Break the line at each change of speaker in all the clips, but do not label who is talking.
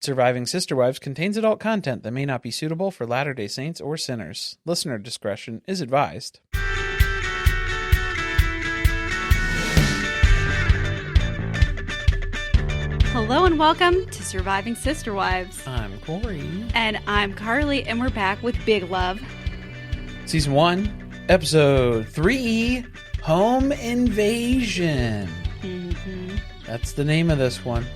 Surviving Sister Wives contains adult content that may not be suitable for Latter-day Saints or sinners. Listener discretion is advised.
Hello and welcome to Surviving Sister Wives.
I'm Corey.
And I'm Carly, and we're back with Big Love.
Season 1, Episode 3, Home Invasion.
Mm-hmm.
That's the name of this one.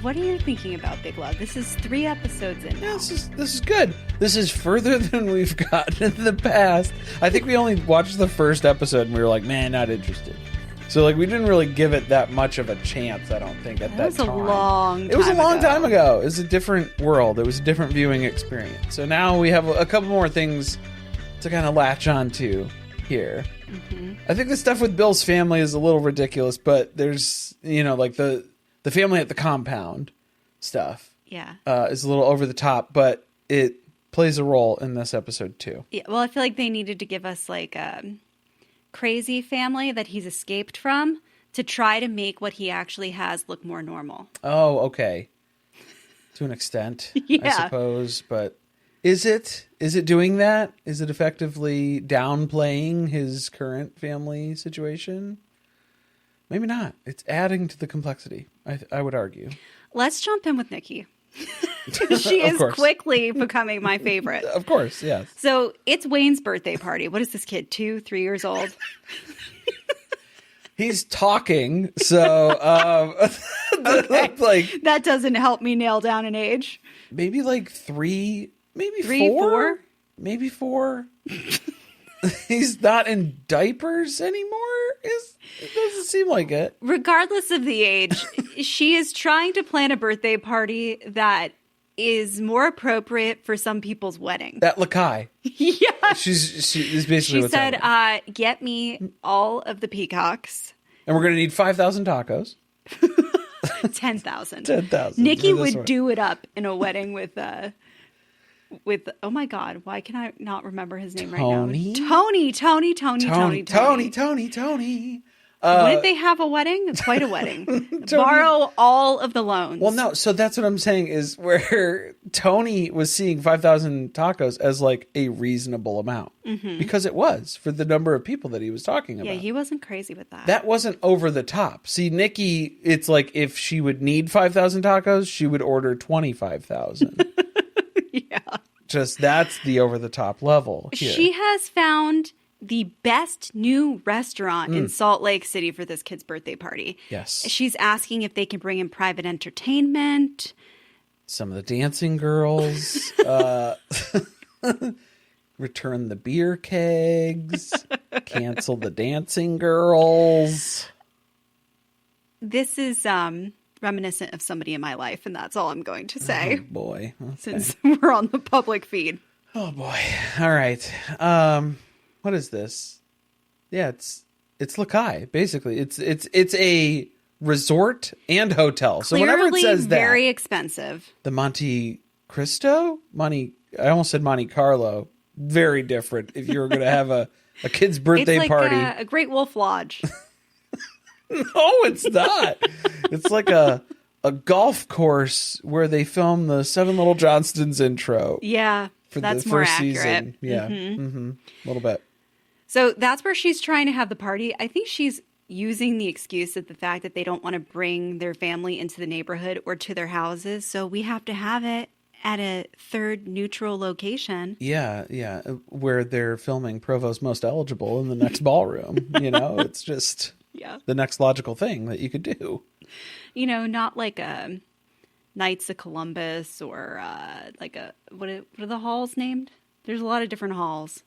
What are you thinking about, Big Love? This is 3 episodes in now.
Yeah, this is good. This is further than we've gotten in the past. I think we only watched the first episode and we were like, man, not interested. So we didn't really give it that much of a chance, I don't think, at that time.
It was a long time ago.
It was a long time ago. It was a different world. It was a different viewing experience. So now we have a couple more things to kind of latch onto here. Mm-hmm. I think the stuff with Bill's family is a little ridiculous, but there's, the family at the compound stuff is a little over the top, but it plays a role in this episode too.
Yeah, well, I feel like they needed to give us crazy family that he's escaped from to try to make what he actually has look more normal.
Oh, okay. To an extent, I suppose, but is it doing that? Is it effectively downplaying his current family situation? Maybe not. It's adding to the complexity, I would argue.
Let's jump in with Nicki. She is quickly becoming my favorite.
Of course, yes.
So it's Wayne's birthday party. What is this kid, 2, 3 years old?
He's talking, so
okay. That doesn't help me nail down an age.
Maybe 3, maybe
3, 4?
Maybe 4. He's not in diapers anymore? It doesn't seem like it.
Regardless of the age, she is trying to plan a birthday party that is more appropriate for some people's wedding.
At Lakai.
Yeah.
She is basically
she
what's
said,
happening.
Get me all of the peacocks.
And we're going to need 5,000 tacos.
10,000.
10,000.
Nikki would do it up in a wedding with oh my God, why can I not remember his name right now? Tony. Wouldn't they have a wedding? Quite a wedding. Borrow all of the loans.
Well, no. So that's what I'm saying is where Tony was seeing 5,000 tacos as a reasonable amount. Mm-hmm. Because it was for the number of people that he was talking about.
Yeah, he wasn't crazy with that.
That wasn't over the top. See, Nikki, it's if she would need 5,000 tacos, she would order 25,000.
Yeah.
Just that's the over the top level here.
She has found the best new restaurant in Salt Lake City for this kid's birthday party.
Yes.
She's asking if they can bring in private entertainment.
Some of the dancing girls. Return the beer kegs. Cancel the dancing girls.
This is reminiscent of somebody in my life, and that's all I'm going to say.
Oh, boy. Okay.
Since we're on the public feed.
Oh, boy. All right. What is this? Yeah, it's Lakai, basically. It's a resort and hotel. So
Clearly
whenever it says that,
very expensive.
The Monte Cristo? I almost said Monte Carlo. Very different if you were going to have a kid's birthday party.
It's a Great Wolf Lodge.
No, it's not. It's like a golf course where they film the Seven Little Johnstons intro.
Yeah, that's more accurate.
Season. Yeah, a little bit.
So that's where she's trying to have the party. I think she's using the excuse of the fact that they don't want to bring their family into the neighborhood or to their houses. So we have to have it at a third neutral location.
Yeah. Where they're filming Provost Most Eligible in the next ballroom. It's just the next logical thing that you could do.
Not like a Knights of Columbus or what are the halls named? There's a lot of different halls.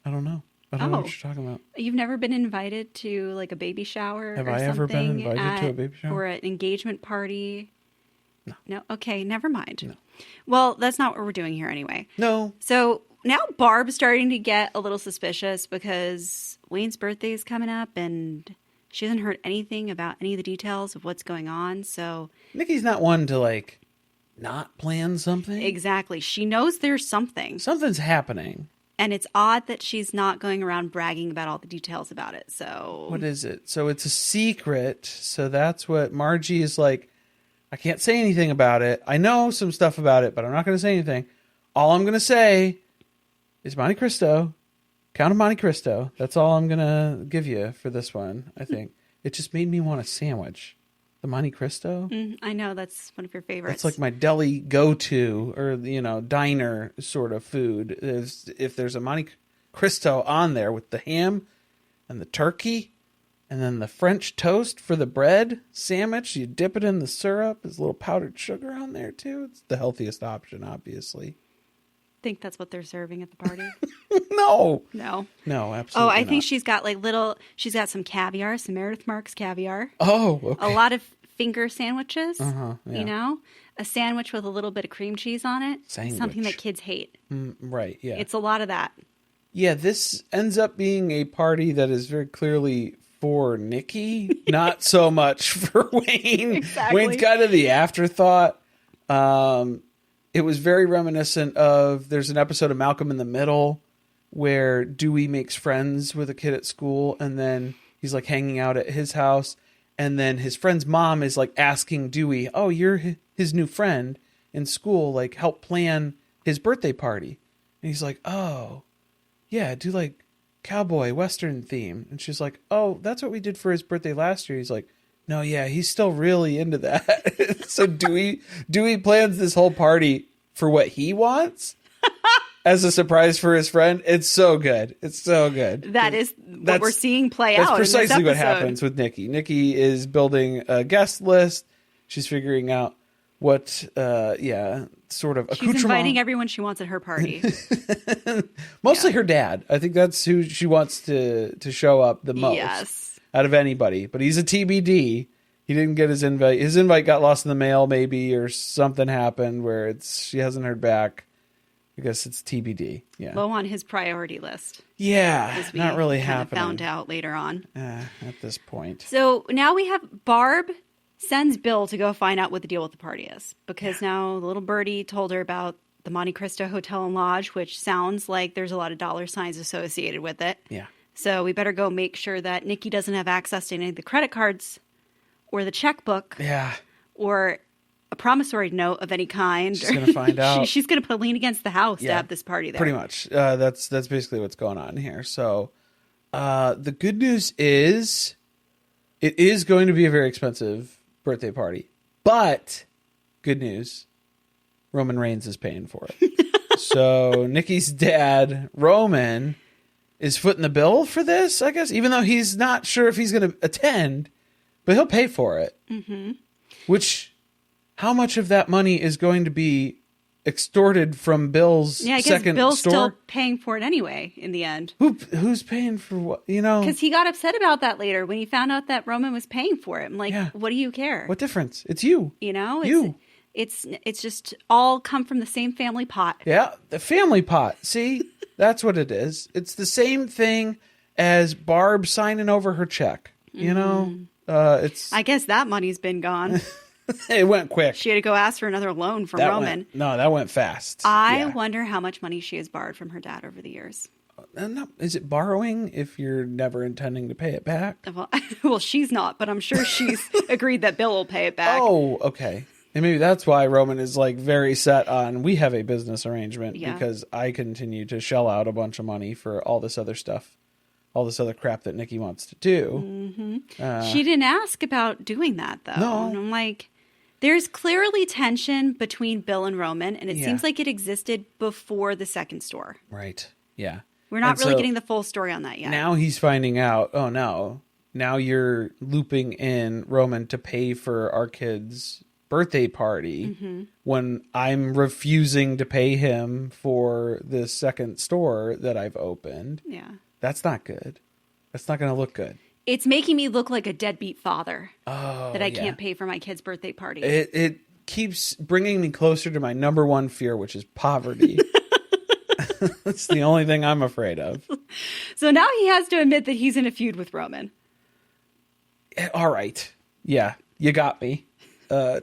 I don't know. I don't know what you're talking about.
You've never been invited to a baby shower?
Have I ever been invited to a baby shower?
Or an engagement party? No? Okay, never mind.
No.
Well, that's not what we're doing here anyway.
No.
So now Barb's starting to get a little suspicious because Wayne's birthday is coming up and she hasn't heard anything about any of the details of what's going on. So
Nikki's not one to not plan something.
Exactly. She knows there's something.
Something's happening.
And it's odd that she's not going around bragging about all the details about it. So
what is it? So it's a secret. So that's what Margie is like, I can't say anything about it. I know some stuff about it, but I'm not going to say anything. All I'm going to say is Monte Cristo, Count of Monte Cristo. That's all I'm going to give you for this one, I think. It just made me want a sandwich. The Monte Cristo?
I know, that's one of your favorites.
It's like my deli go-to or, diner sort of food. If there's a Monte Cristo on there with the ham and the turkey and then the French toast for the bread sandwich, you dip it in the syrup. There's a little powdered sugar on there, too. It's the healthiest option, obviously.
Think that's what they're serving at the party?
No.
No,
absolutely
Oh, I
not.
think she's got she's got some caviar, some Meredith Marks caviar.
Oh, okay.
A lot of finger sandwiches,
yeah.
A sandwich with a little bit of cream cheese on it.
Sandwich.
Something that kids hate.
Right, yeah.
It's a lot of that.
Yeah, this ends up being a party that is very clearly for Nicki, not so much for Wayne.
Exactly.
Wayne's kind of the afterthought. It was very reminiscent of, there's an episode of Malcolm in the Middle where Dewey makes friends with a kid at school and then he's like hanging out at his house and then his friend's mom is like asking Dewey, oh, you're his new friend in school, like help plan his birthday party. And he's like, oh, yeah, do like cowboy western theme. And she's like, oh, that's what we did for his birthday last year. He's like, no, yeah, he's still really into that. So Dewey plans this whole party for what he wants as a surprise for his friend. It's so good. It's so good.
That's what we're seeing play out.
That's precisely
in this
what happens with Nicki. Nicki is building a guest list. She's figuring out what, sort of accoutrement.
She's inviting everyone she wants at her party.
Mostly her dad. I think that's who she wants to show up the most.
Yes.
Out of anybody, but he's a TBD. He didn't get his invite. His invite got lost in the mail, maybe, or something happened where she hasn't heard back. I guess it's TBD. Yeah,
Low on his priority list.
Yeah, not really happening.
Found out later on
at this point.
So now we have Barb sends Bill to go find out what the deal with the party is because now the little birdie told her about the Monte Cristo Hotel and Lodge, which sounds like there's a lot of dollar signs associated with it.
Yeah.
So we better go make sure that Nicki doesn't have access to any of the credit cards or the checkbook or a promissory note of any kind.
She's going to find out.
She's going to put a lien against the house to have this party there.
Pretty much. That's basically what's going on here. So the good news is it is going to be a very expensive birthday party. But good news, Roman Reigns is paying for it. So Nicki's dad, Roman, is footing the bill for this, I guess, even though he's not sure if he's going to attend, but he'll pay for it. Mm-hmm. Which, how much of that money is going to be extorted from Bill's second store? Yeah, I guess
Bill's still paying for it anyway in the end.
Who's paying for what,
Because he got upset about that later when he found out that Roman was paying for it. I'm like, what do you care?
What difference? It's you.
It's just all come from the same family pot.
Yeah, the family pot. See? That's what it is. It's the same thing as Barb signing over her check. It's.
I guess that money's been gone.
It went quick.
She had to go ask for another loan from Roman.
That went fast.
I wonder how much money she has borrowed from her dad over the years.
No, is it borrowing if you're never intending to pay it back?
Well, she's not, but I'm sure she's agreed that Bill will pay it back.
Oh, okay. And maybe that's why Roman is like very set on, we have a business arrangement because I continue to shell out a bunch of money for all this other stuff, all this other crap that Nicki wants to do.
Mm-hmm. She didn't ask about doing that, though.
No.
And I'm like, there's clearly tension between Bill and Roman, and it seems like it existed before the second store.
Right. Yeah.
We're not really getting the full story on that yet.
Now he's finding out, oh no, now you're looping in Roman to pay for our kids' birthday party when I'm refusing to pay him for the second store that I've opened.
Yeah.
That's not good. That's not going to look good.
It's making me look like a deadbeat father that I can't pay for my kid's birthday party.
It keeps bringing me closer to my number one fear, which is poverty. That's the only thing I'm afraid of.
So now he has to admit that he's in a feud with Roman.
All right. Yeah, you got me.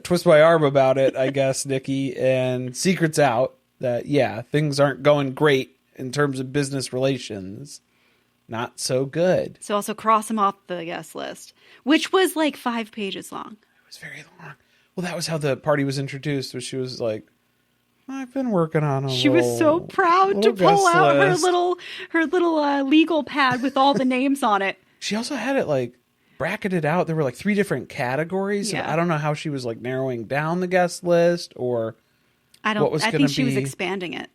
Twist my arm about it, I guess, Nicki, and secret's out that, things aren't going great in terms of business relations. Not so good.
So also cross him off the guest list, which was like 5 pages long.
It was very long. Well, that was how the party was introduced, where she was like, I've been working on a
She was so proud to pull out her little legal pad with all the names on it.
She also had it like bracketed out. There were like 3 different categories.
Yeah.
And I don't know how she was like narrowing down the guest list or what was going to be.
I think she was expanding it.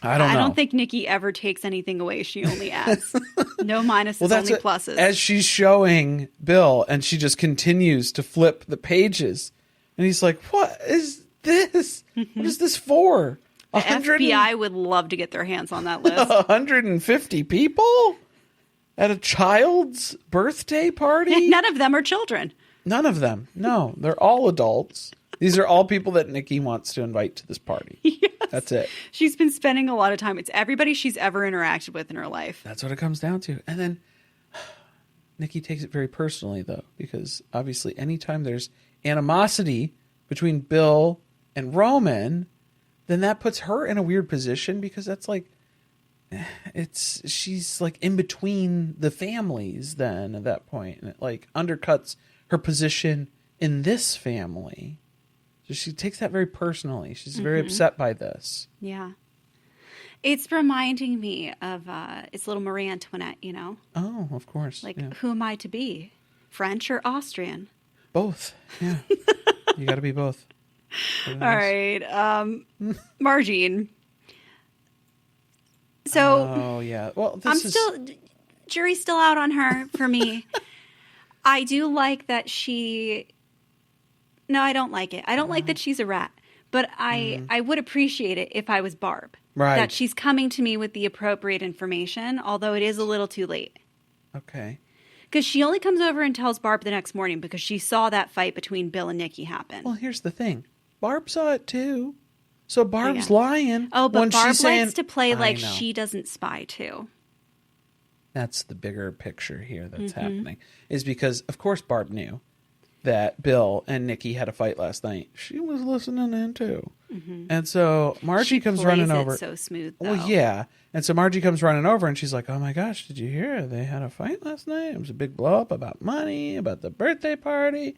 I don't know.
I don't think Nicki ever takes anything away. She only adds. No minuses, only pluses.
As she's showing Bill, and she just continues to flip the pages. And he's like, what is this? What is this for?
The FBI would love to get their hands on that list.
150 people? At a child's birthday party?
None of them are children.
None of them. No, they're all adults. These are all people that Nicki wants to invite to this party.
Yes.
That's it.
She's been spending a lot of time. It's everybody she's ever interacted with in her life.
That's what it comes down to. And then Nicki takes it very personally, though, because obviously anytime there's animosity between Bill and Roman, then that puts her in a weird position, because that's like, she's like in between the families then at that point, and it like undercuts her position in this family. So she takes that very personally. She's very upset by this.
Yeah. It's reminding me of it's little Marie Antoinette, you know?
Oh, of course.
Like,
yeah.
Who am I to be? French or Austrian?
Both. Yeah. You got to be both.
All right. Margine. So.
Oh, yeah. Well,
jury's still out on her for me. I do like that she. No, I don't like it. I don't like that she's a rat. But I would appreciate it if I was Barb.
Right.
That she's coming to me with the appropriate information, although it is a little too late.
Okay.
Because she only comes over and tells Barb the next morning because she saw that fight between Bill and Nicki happen.
Well, here's the thing. Barb saw it too. So Barb's lying.
Oh, but
when
Barb
she's saying,
likes to play like
know.
she doesn't spy too.
That's the bigger picture here that's happening. Is because, of course, Barb knew that Bill and Nicki had a fight last night. She was listening in too. And so Margie comes running over.
So smooth, though.
Well, yeah. And so Margie comes running over and she's like, oh my gosh, did you hear? They had a fight last night. It was a big blow up about money, about the birthday party.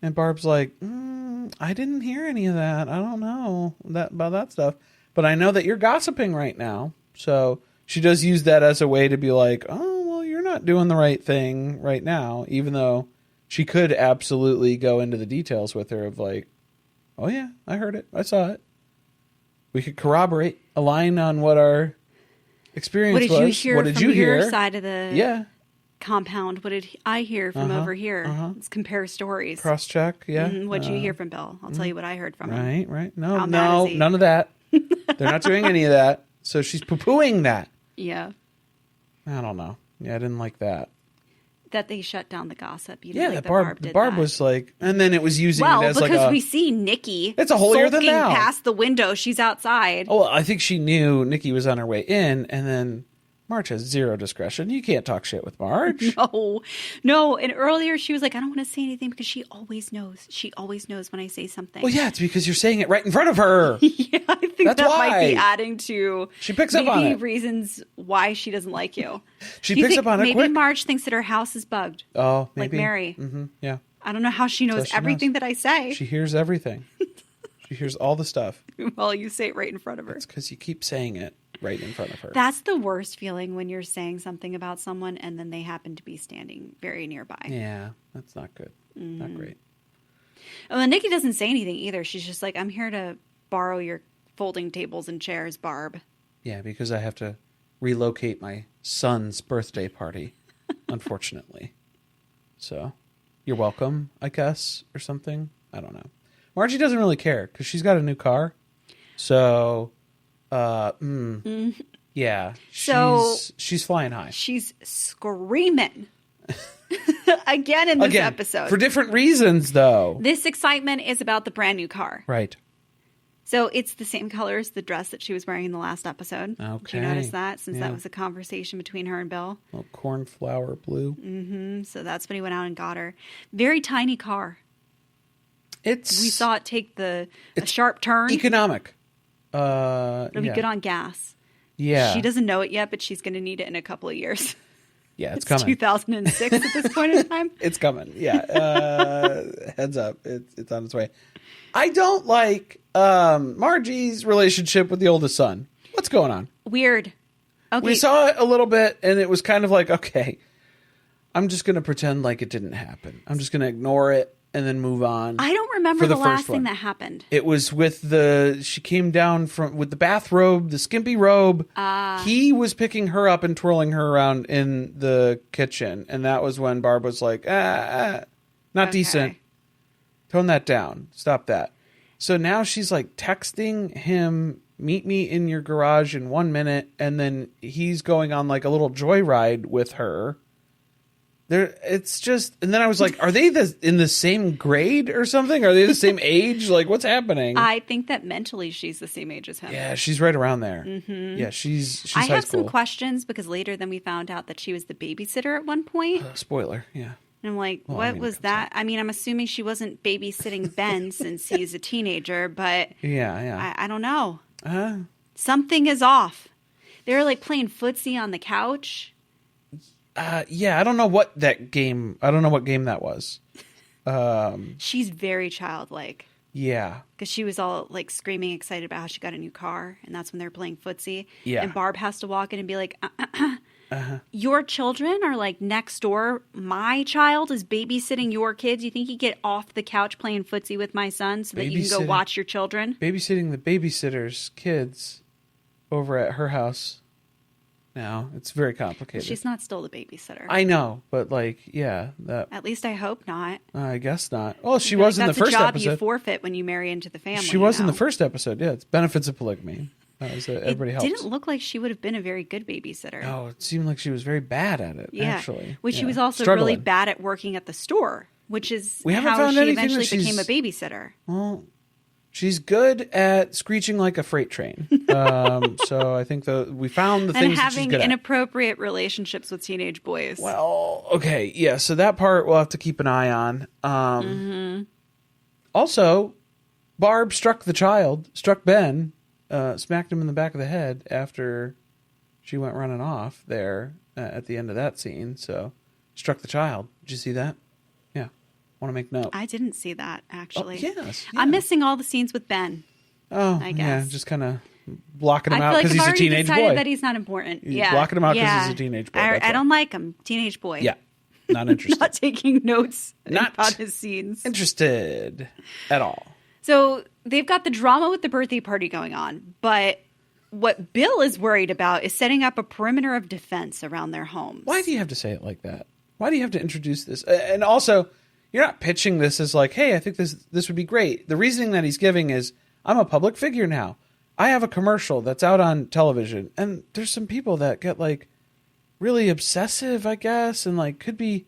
And Barb's like, I didn't hear any of that. I don't know about that stuff. But I know that you're gossiping right now. So she does use that as a way to be like, oh, well, you're not doing the right thing right now. Even though she could absolutely go into the details with her of like, oh, yeah, I heard it. I saw it. We could corroborate, align on what our experience was.
What did you hear
what did
from
you hear?
your side of the compound? What did I hear from over here? Let's compare stories.
Cross-check, yeah.
What did you hear from Bill? I'll tell you what I heard from him.
Right. No, none of that. They're not doing any of that. So she's poo-pooing that.
Yeah.
I don't know. Yeah, I didn't like that.
That they shut down the gossip. You
Yeah,
like
that Barb was like, and then it was using it as like
because we see Nicki.
It's a holier than
sulking
thou.
Past the window, she's outside.
Oh, I think she knew Nicki was on her way in, and then Marge has zero discretion. You can't talk shit with Marge.
No. And earlier she was like, I don't want to say anything because she always knows. She always knows when I say something.
Well, yeah, it's because you're saying it right in front of her.
Yeah, I think
That's
that
why.
might be adding to
She picks up on it.
Reasons why she doesn't like you.
She picks up on it
maybe
quick.
Marge thinks that her house is bugged.
Oh, maybe.
Like Mary.
Mm-hmm. Yeah.
I don't know how she knows everything that I say.
She hears everything. She hears all the stuff.
Well, you say it right in front of her.
It's because you keep saying it right in front of her.
That's the worst feeling when you're saying something about someone and then they happen to be standing very nearby.
Yeah, that's not good. Not great.
Well, Nicki doesn't say anything either. She's just like, I'm here to borrow your folding tables and chairs, Barb.
Yeah, because I have to relocate my son's birthday party, unfortunately. So, you're welcome, I guess, or something. I don't know. Margie doesn't really care because she's got a new car. So, yeah, she's flying high.
She's screaming again in this episode.
For different reasons, though.
This excitement is about the brand new car.
Right.
So it's the same color as the dress that she was wearing in the last episode.
Okay.
Did you notice that? Since that was a conversation between her and Bill.
Little cornflower blue.
Mm-hmm. So that's when he went out and got her. Very tiny car. We saw it take a sharp turn.
Economic.
It'll be good on gas.
Yeah.
She doesn't know it yet, but she's going to need it in a couple of years.
Yeah, it's coming.
2006 at this point in time.
It's coming. Yeah. Heads up. It's on its way. I don't like Margie's relationship with the oldest son. What's going on?
Weird. Okay.
We saw it a little bit, and it was kind of like, okay, I'm just going to pretend like it didn't happen. I'm just going to ignore it and then move on.
I don't remember the last thing that happened.
It was with she came down with the bathrobe, the skimpy robe. He was picking her up and twirling her around in the kitchen. And that was when Barb was like, not decent. Tone that down. Stop that. So now she's like texting him, meet me in your garage in 1 minute. And then he's going on like a little joyride with her. It's just, and then I was like, are they in the same grade or something? Are they the same age? Like, what's happening?
I think that mentally she's the same age as him.
Yeah, she's right around there. Mm-hmm. Yeah, she's high
I have
school.
some questions because later then we found out that she was the babysitter at one point.
Spoiler, yeah.
And I'm like, what was that? I mean, I'm assuming she wasn't babysitting Ben since he's a teenager, but
yeah.
I don't know. Something is off. They were like playing footsie on the couch.
Yeah, I don't know what game that was.
She's very childlike.
Yeah.
Because she was all like screaming excited about how she got a new car. And that's when they're playing footsie.
Yeah.
And Barb has to walk in and be like, your children are like next door. My child is babysitting your kids. You think you get off the couch playing footsie with my son so that you can go watch your children?
Babysitting the babysitter's kids over at her house. Now it's very complicated.
She's not still the babysitter.
I know, but like, yeah,
At least I hope not.
I guess not. Well, she was in the first episode.
That's a job you forfeit when you marry into the family.
She was in the first episode. Yeah, it's benefits of polygamy. Everybody helps.
It didn't look like she would have been a very good babysitter.
No, it seemed like she was very bad at it.
Yeah,
actually,
she was also really bad at working at the store, which is how she eventually became a babysitter.
Well, she's good at screeching like a freight train. So I think we found the things that she's good at.
And having inappropriate relationships with teenage boys.
Well, okay. Yeah, so that part we'll have to keep an eye on. Also, Barb struck Ben, smacked him in the back of the head after she went running off there at the end of that scene. So, struck the child. Did you see that? Yeah. Want to make note.
I didn't see that, actually.
Oh, yes. Yeah.
I'm missing all the scenes with Ben.
Oh, I guess. Yeah, just kind of blocking him out because he's a teenage boy. I
decided that he's not important.
He's blocking him out because he's a teenage boy.
I don't like him. Teenage boy.
Yeah. Not interested.
Not taking notes about his scenes.
Interested at all.
So they've got the drama with the birthday party going on, but what Bill is worried about is setting up a perimeter of defense around their homes.
Why do you have to say it like that? Why do you have to introduce this? And also, you're not pitching this as like, hey, I think this would be great. The reasoning that he's giving is, I'm a public figure now. I have a commercial that's out on television, and there's some people that get like really obsessive, I guess, and like could be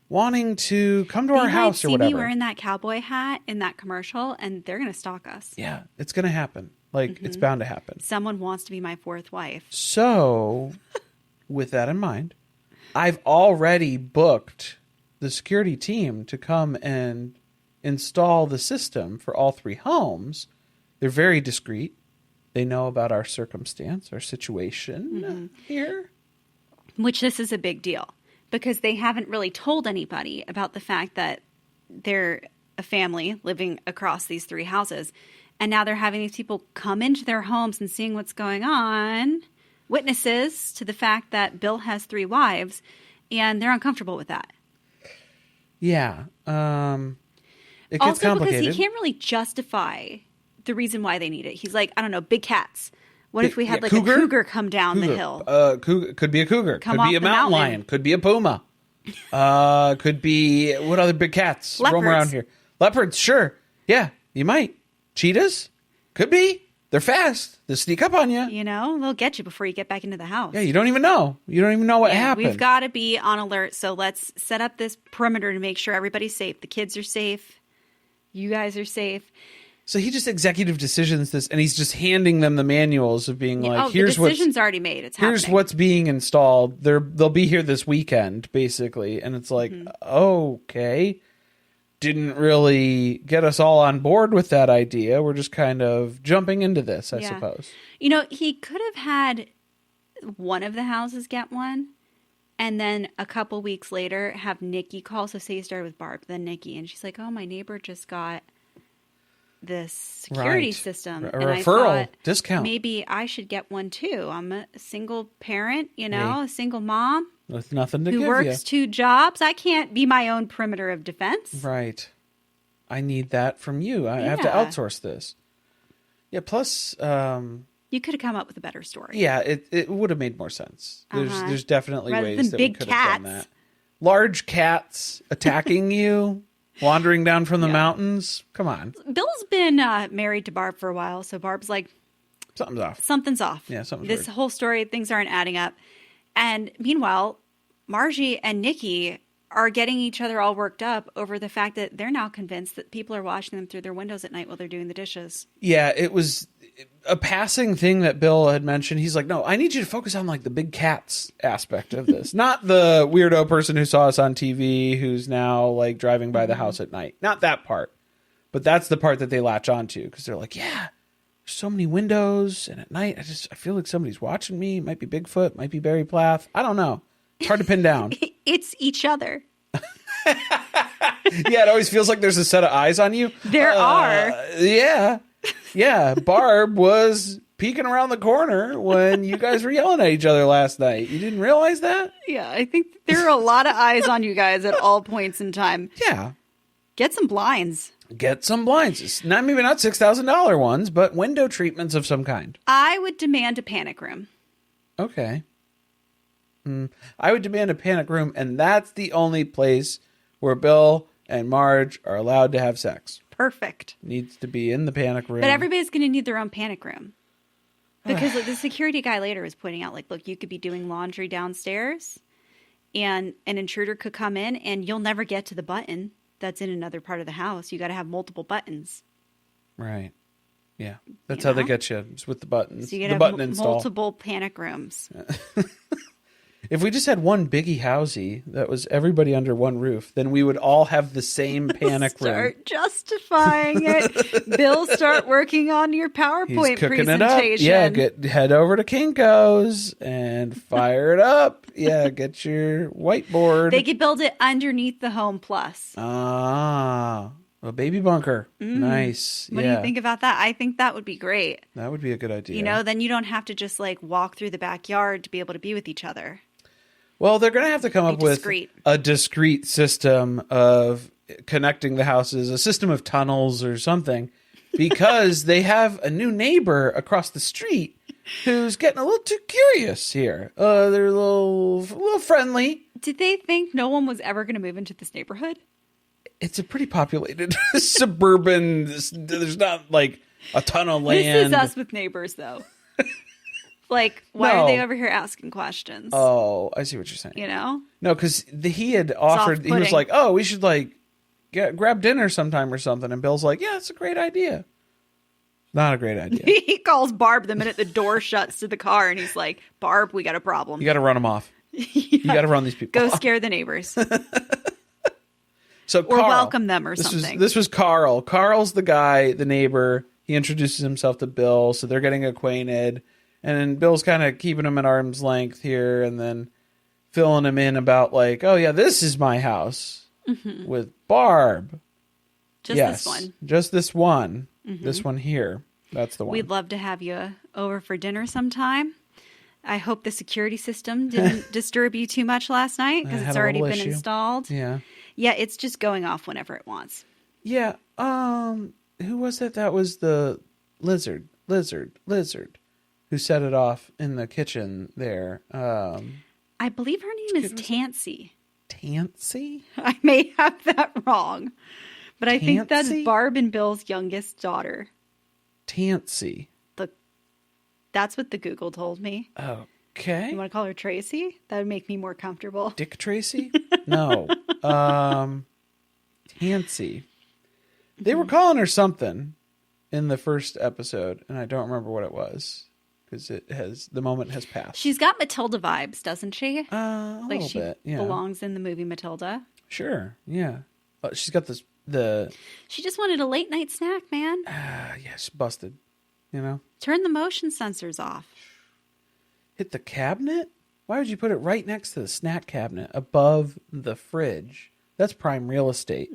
wanting to come to our house or whatever.
They might see me wearing that cowboy hat in that commercial, and they're going to stalk us.
Yeah, it's going to happen. Like, it's bound to happen.
Someone wants to be my fourth wife.
So, with that in mind, I've already booked the security team to come and install the system for all three homes. They're very discreet. They know about our circumstance, our situation here.
Which this is a big deal because they haven't really told anybody about the fact that they're a family living across these three houses. And now they're having these people come into their homes and seeing what's going on, witnesses to the fact that Bill has three wives, and they're uncomfortable with that.
Yeah. It gets
also
complicated.
because he can't really justify the reason why they need it. He's like, I don't know, big cats. What if we had like a cougar come down the hill?
Could be a cougar. Could be a mountain lion. Could be a puma. Could be, what other big cats roam around here? Leopards, sure. Yeah, you might. Cheetahs? Could be. They're fast. They'll sneak up on you.
You know, they'll get you before you get back into the house.
Yeah, you don't even know. You don't even know what happened.
We've got to be on alert. So let's set up this perimeter to make sure everybody's safe. The kids are safe. You guys are safe.
So he just executive decisions this, and he's just handing them the manuals of being like, "Here's
the decision's already made. It's happening.
Here's what's being installed. They'll be here this weekend, basically." And it's like, okay, didn't really get us all on board with that idea. We're just kind of jumping into this, I suppose.
You know, he could have had one of the houses get one, And then a couple weeks later, have Nicki call. So say you started with Barb, then Nicki. And she's like, oh, my neighbor just got this security system.
A
and
referral
I thought,
discount.
maybe I should get one too. I'm a single parent, a single mom.
With nothing to
who
give
works 2 jobs. I can't be my own perimeter of defense.
Right. I need that from you. I have to outsource this. Yeah, plus...
you could have come up with a better story.
Yeah, it would have made more sense. There's definitely
Rather
ways
than
that
big
we could
cats.
have done that. Large cats attacking you, wandering down from the mountains. Come on.
Bill's been married to Barb for a while, so Barb's like...
Something's off.
Something's off.
Yeah, something's
This
weird.
whole story, things aren't adding up. And meanwhile, Margie and Nicki are getting each other all worked up over the fact that they're now convinced that people are watching them through their windows at night while they're doing the dishes.
Yeah, it was a passing thing that Bill had mentioned. He's like, no, I need you to focus on like the big cats aspect of this. Not the weirdo person who saw us on TV who's now like driving by the house at night. Not that part. But that's the part that they latch onto because they're like, yeah, there's so many windows. And at night, I feel like somebody's watching me. It might be Bigfoot, might be Barry Plath. I don't know. It's hard to pin down.
It's each other.
Yeah, it always feels like there's a set of eyes on you.
There are.
Yeah. Yeah. Barb was peeking around the corner when you guys were yelling at each other last night. You didn't realize that?
Yeah, I think there are a lot of eyes on you guys at all points in time.
Yeah.
Get some blinds.
Get some blinds. It's maybe not $6,000 ones, but window treatments of some kind.
I would demand a panic room.
Okay. I would demand a panic room, and that's the only place where Bill and Marge are allowed to have sex.
Perfect.
Needs to be in the panic room.
But everybody's going to need their own panic room. Because the security guy later was pointing out, like, look, you could be doing laundry downstairs, and an intruder could come in, and you'll never get to the button that's in another part of the house. You got to have multiple buttons.
Right. Yeah. That's how they get you. It's with the buttons.
So you
the
got to
button
have
install.
multiple panic rooms.
If we just had one biggie housey that was everybody under one roof, then we would all have the same panic room.
Start justifying it. Bill, start working on your PowerPoint
He's cooking
presentation.
it up. Yeah, head over to Kinko's and fire it up. Yeah, get your whiteboard.
They could build it underneath the Home Plus.
Ah, a baby bunker. Nice.
What do you think about that? I think that would be great.
That would be a good idea.
Then you don't have to just like walk through the backyard to be able to be with each other.
Well, they're going to have to come up with a discrete system of connecting the houses, a system of tunnels or something, because they have a new neighbor across the street who's getting a little too curious here. They're a little friendly.
Did they think no one was ever going to move into this neighborhood?
It's a pretty populated suburban. There's not like a ton of land.
This is us with neighbors, though. Like, why are they over here asking questions?
Oh, I see what you're saying. No, because he had offered. He was like, "Oh, we should like grab dinner sometime or something." And Bill's like, "Yeah, it's a great idea." Not a great idea.
He calls Barb the minute the door shuts to the car, and he's like, "Barb, we got a problem.
You got to run them off. You got to run these people.
Go
off.
scare the neighbors."
So
or
Carl,
welcome them or something.
This was Carl. Carl's the guy, the neighbor. He introduces himself to Bill, so they're getting acquainted. And then Bill's kind of keeping him at arm's length here and then filling him in about like, oh, yeah, this is my house with Barb.
This one.
Just this one. This one here. That's the one.
We'd love to have you over for dinner sometime. I hope the security system didn't disturb you too much last night because it's already been installed.
Yeah.
Yeah, it's just going off whenever it wants.
Yeah. Who was it? That was the lizard who set it off in the kitchen there.
I believe her name is Tansy.
Tansy?
I may have that wrong. But I think that's Barb and Bill's youngest daughter.
Tansy.
That's what the Google told me.
Okay.
You want to call her Tracy? That would make me more comfortable.
Dick Tracy? No. Tansy. They were calling her something in the first episode, and I don't remember what it was because the moment has passed.
She's got Matilda vibes, doesn't she?
A little bit. Yeah.
Belongs in the movie Matilda.
Sure. Yeah. She's got this.
She just wanted a late night snack, man.
Yeah, she's busted.
Turn the motion sensors off.
Hit the cabinet? Why would you put it right next to the snack cabinet above the fridge? That's prime real estate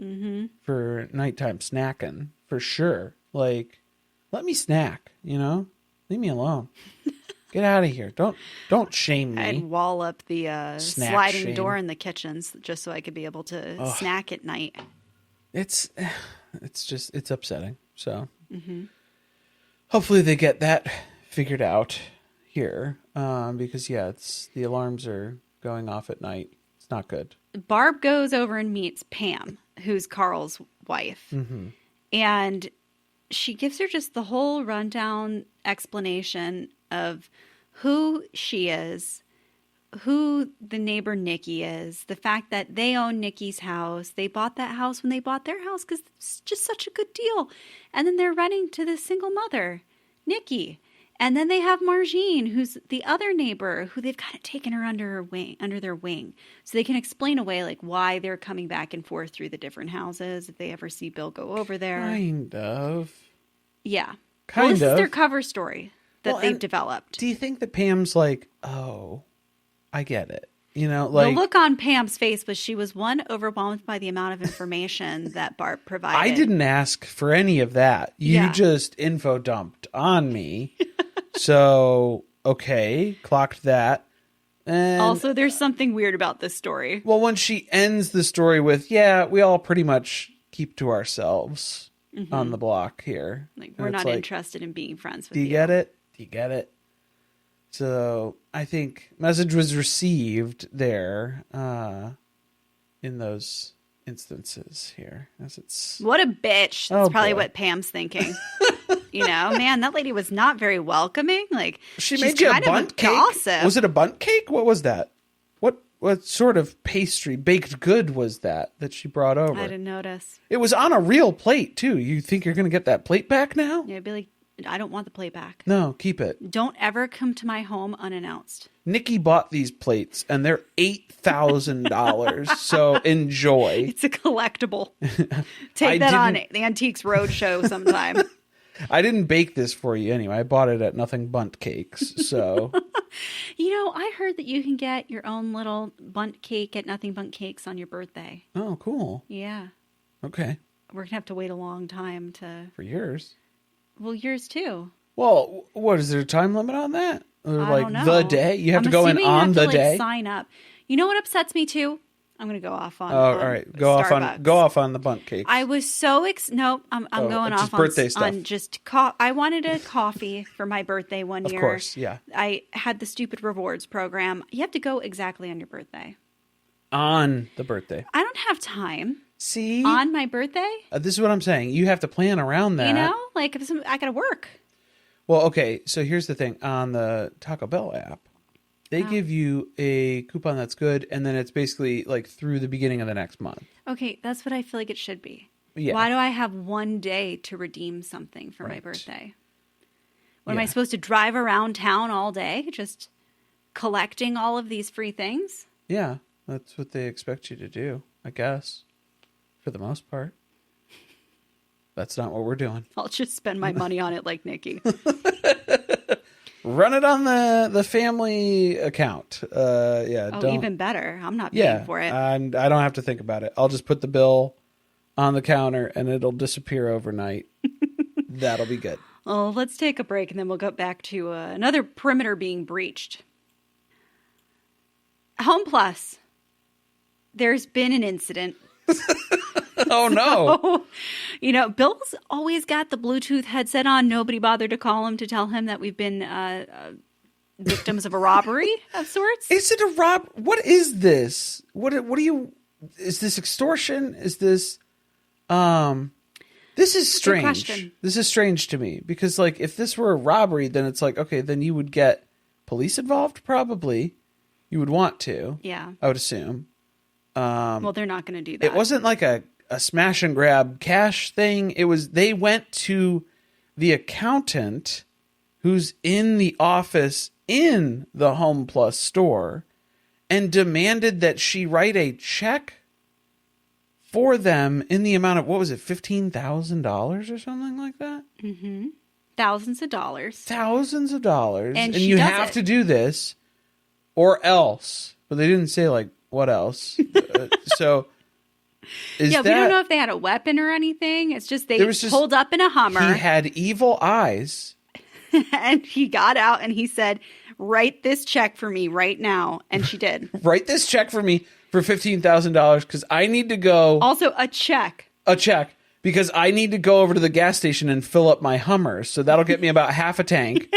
for nighttime snacking, for sure. Like, let me snack, you know? Leave me alone. Get out of here. Don't shame me.
I'd wall up the
Snack
sliding
shame.
door in the kitchens just so I could be able to snack at night.
It's upsetting. So hopefully they get that figured out here. Because the alarms are going off at night. It's not good.
Barb goes over and meets Pam, who's Carl's wife. And she gives her just the whole rundown explanation of who she is, who the neighbor Nicki is, the fact that they own Nicki's house. They bought that house when they bought their house because it's just such a good deal. And then they're renting to this single mother, Nicki. And then they have Margine, who's the other neighbor, who they've kind of taken her under their wing. So they can explain away like why they're coming back and forth through the different houses if they ever see Bill go over there.
Kind of.
Yeah.
Kind
this
of.
is their cover story that they've developed.
Do you think that Pam's like, oh, I get it? You know, like
the look on Pam's face was she was overwhelmed by the amount of information that Barb provided.
I didn't ask for any of that. You just info dumped on me. So, okay, clocked that. And
also, there's something weird about this story.
Well, when she ends the story with, we all pretty much keep to ourselves on the block here.
Like, we're not interested in being friends with
you. Do you get it? Do you get it? So, I think message was received there in those instances here.
What a bitch. That's probably what Pam's thinking. You know, man, that lady was not very welcoming. Like,
she made you a bunt cake.
Gossip.
Was it a bunt cake? What was that? What sort of pastry, baked good was that she brought over?
I didn't notice.
It was on a real plate too. You think you're going to get that plate back now?
Yeah, I'd be like, I don't want the plate back.
No, keep it.
Don't ever come to my home unannounced.
Nicki bought these plates and they're $8,000. So enjoy.
It's a collectible. Take that on the Antiques Roadshow sometime.
I didn't bake this for you anyway. I bought it at Nothing Bunt Cakes. So,
you know, I heard that you can get your own little bunt cake at Nothing Bunt Cakes on your birthday.
Oh, cool.
Yeah.
Okay.
We're going to have to wait a long time
for yours.
Well, yours too.
Well, what is there a time limit on that? Or
I
like
don't know.
the day? You have to go in on the day?
Sign up. You know what upsets me too? I'm going to go off on.
Oh, all right. Go off on the bunt cake.
I was so I'm going off on
birthday stuff.
On just I wanted a coffee for my birthday one year.
Of course, yeah.
I had the stupid rewards program. You have to go exactly on your birthday.
On the birthday.
I don't have time.
See?
On my birthday?
This is what I'm saying. You have to plan around that.
You know? Like, I got to work.
Well, okay. So here's the thing. On the Taco Bell app, they give you a coupon that's good, and then it's basically like through the beginning of the next month.
Okay, that's what I feel like it should be.
Yeah.
Why do I have one day to redeem something for my birthday? What am I supposed to drive around town all day just collecting all of these free things?
Yeah, that's what they expect you to do, I guess, for the most part. That's not what we're doing.
I'll just spend my money on it like Nicki.
Run it on the family account.
Even better. I'm not paying for it.
And I don't have to think about it. I'll just put the bill on the counter and it'll disappear overnight. That'll be good.
Well, let's take a break and then we'll go back to another perimeter being breached. Home Plus. There's been an incident.
Oh, no.
So, you know, Bill's always got the Bluetooth headset on. Nobody bothered to call him to tell him that we've been victims of a robbery of sorts.
Is it a What is this? What do you... Is this extortion? Is this... This is strange. This is strange to me. Because, like, if this were a robbery, then it's like, okay, then you would get police involved, probably. You would want to.
Yeah.
I would assume.
Well, they're not going to do that.
It wasn't like a smash and grab cash thing. It was, they went to the accountant who's in the office in the Home Plus store and demanded that she write a check for them in the amount of, what was it, $15,000 or something like that?
Mm-hmm. Thousands of dollars.
Thousands of dollars. And you have to do this or else, but they didn't say like what else. So is
we don't know if they had a weapon or anything. It's just they pulled up in a Hummer.
He had evil eyes.
And he got out and he said, write this check for me right now. And she did.
Write this check for me for $15,000 because I need to go.
Also a check.
A check because I need to go over to the gas station and fill up my Hummer. So that'll get me about half a tank.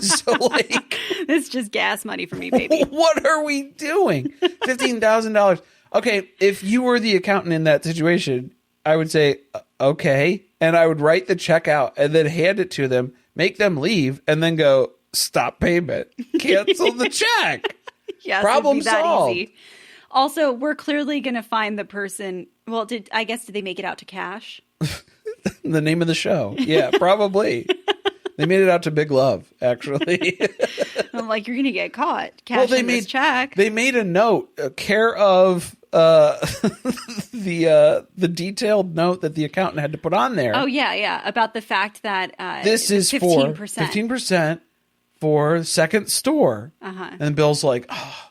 So like.
It's just gas money for me, baby.
What are we doing? $15,000. Okay, if you were the accountant in that situation, I would say, okay. And I would write the check out and then hand it to them, make them leave, and then go, stop payment. Cancel the check.
Yes,
problem solved.
Easy. Also, we're clearly going to find the person. Well, did they make it out to cash?
The name of the show. Yeah, probably. They made it out to Big Love, actually.
I'm like, you're going to get caught. Cash this check.
They made a note, care of the detailed note that the accountant had to put on there.
Oh, yeah. About the fact that
this is 15%. For 15% for second store. And Bill's like, oh,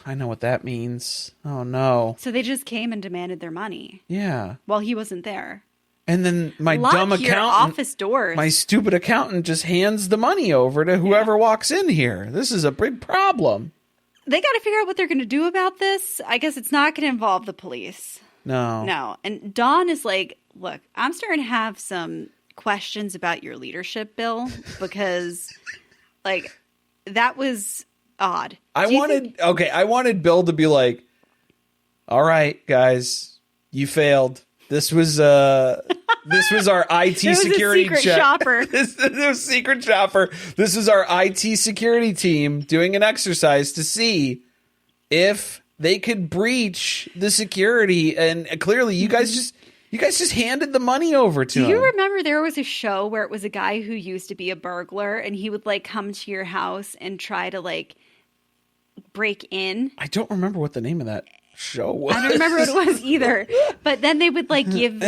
I know what that means. Oh, no.
So they just came and demanded their money.
Yeah.
While he wasn't there.
And then my dumb accountant,
office doors.
My stupid accountant just hands the money over to whoever walks in here. This is a big problem.
They got to figure out what they're going to do about this. I guess it's not going to involve the police.
No.
And Dawn is like, look, I'm starting to have some questions about your leadership, Bill, because like that was odd. I
wanted Bill to be like, all right, guys, you failed. This was our IT security
shopper.
This was secret shopper. This is our IT security team doing an exercise to see if they could breach the security. And clearly, you guys just handed the money over to him.
Do you remember there was a show where it was a guy who used to be a burglar, and he would like come to your house and try to like break in?
I don't remember what the name of that show was.
I don't remember what it was either. But then they would like give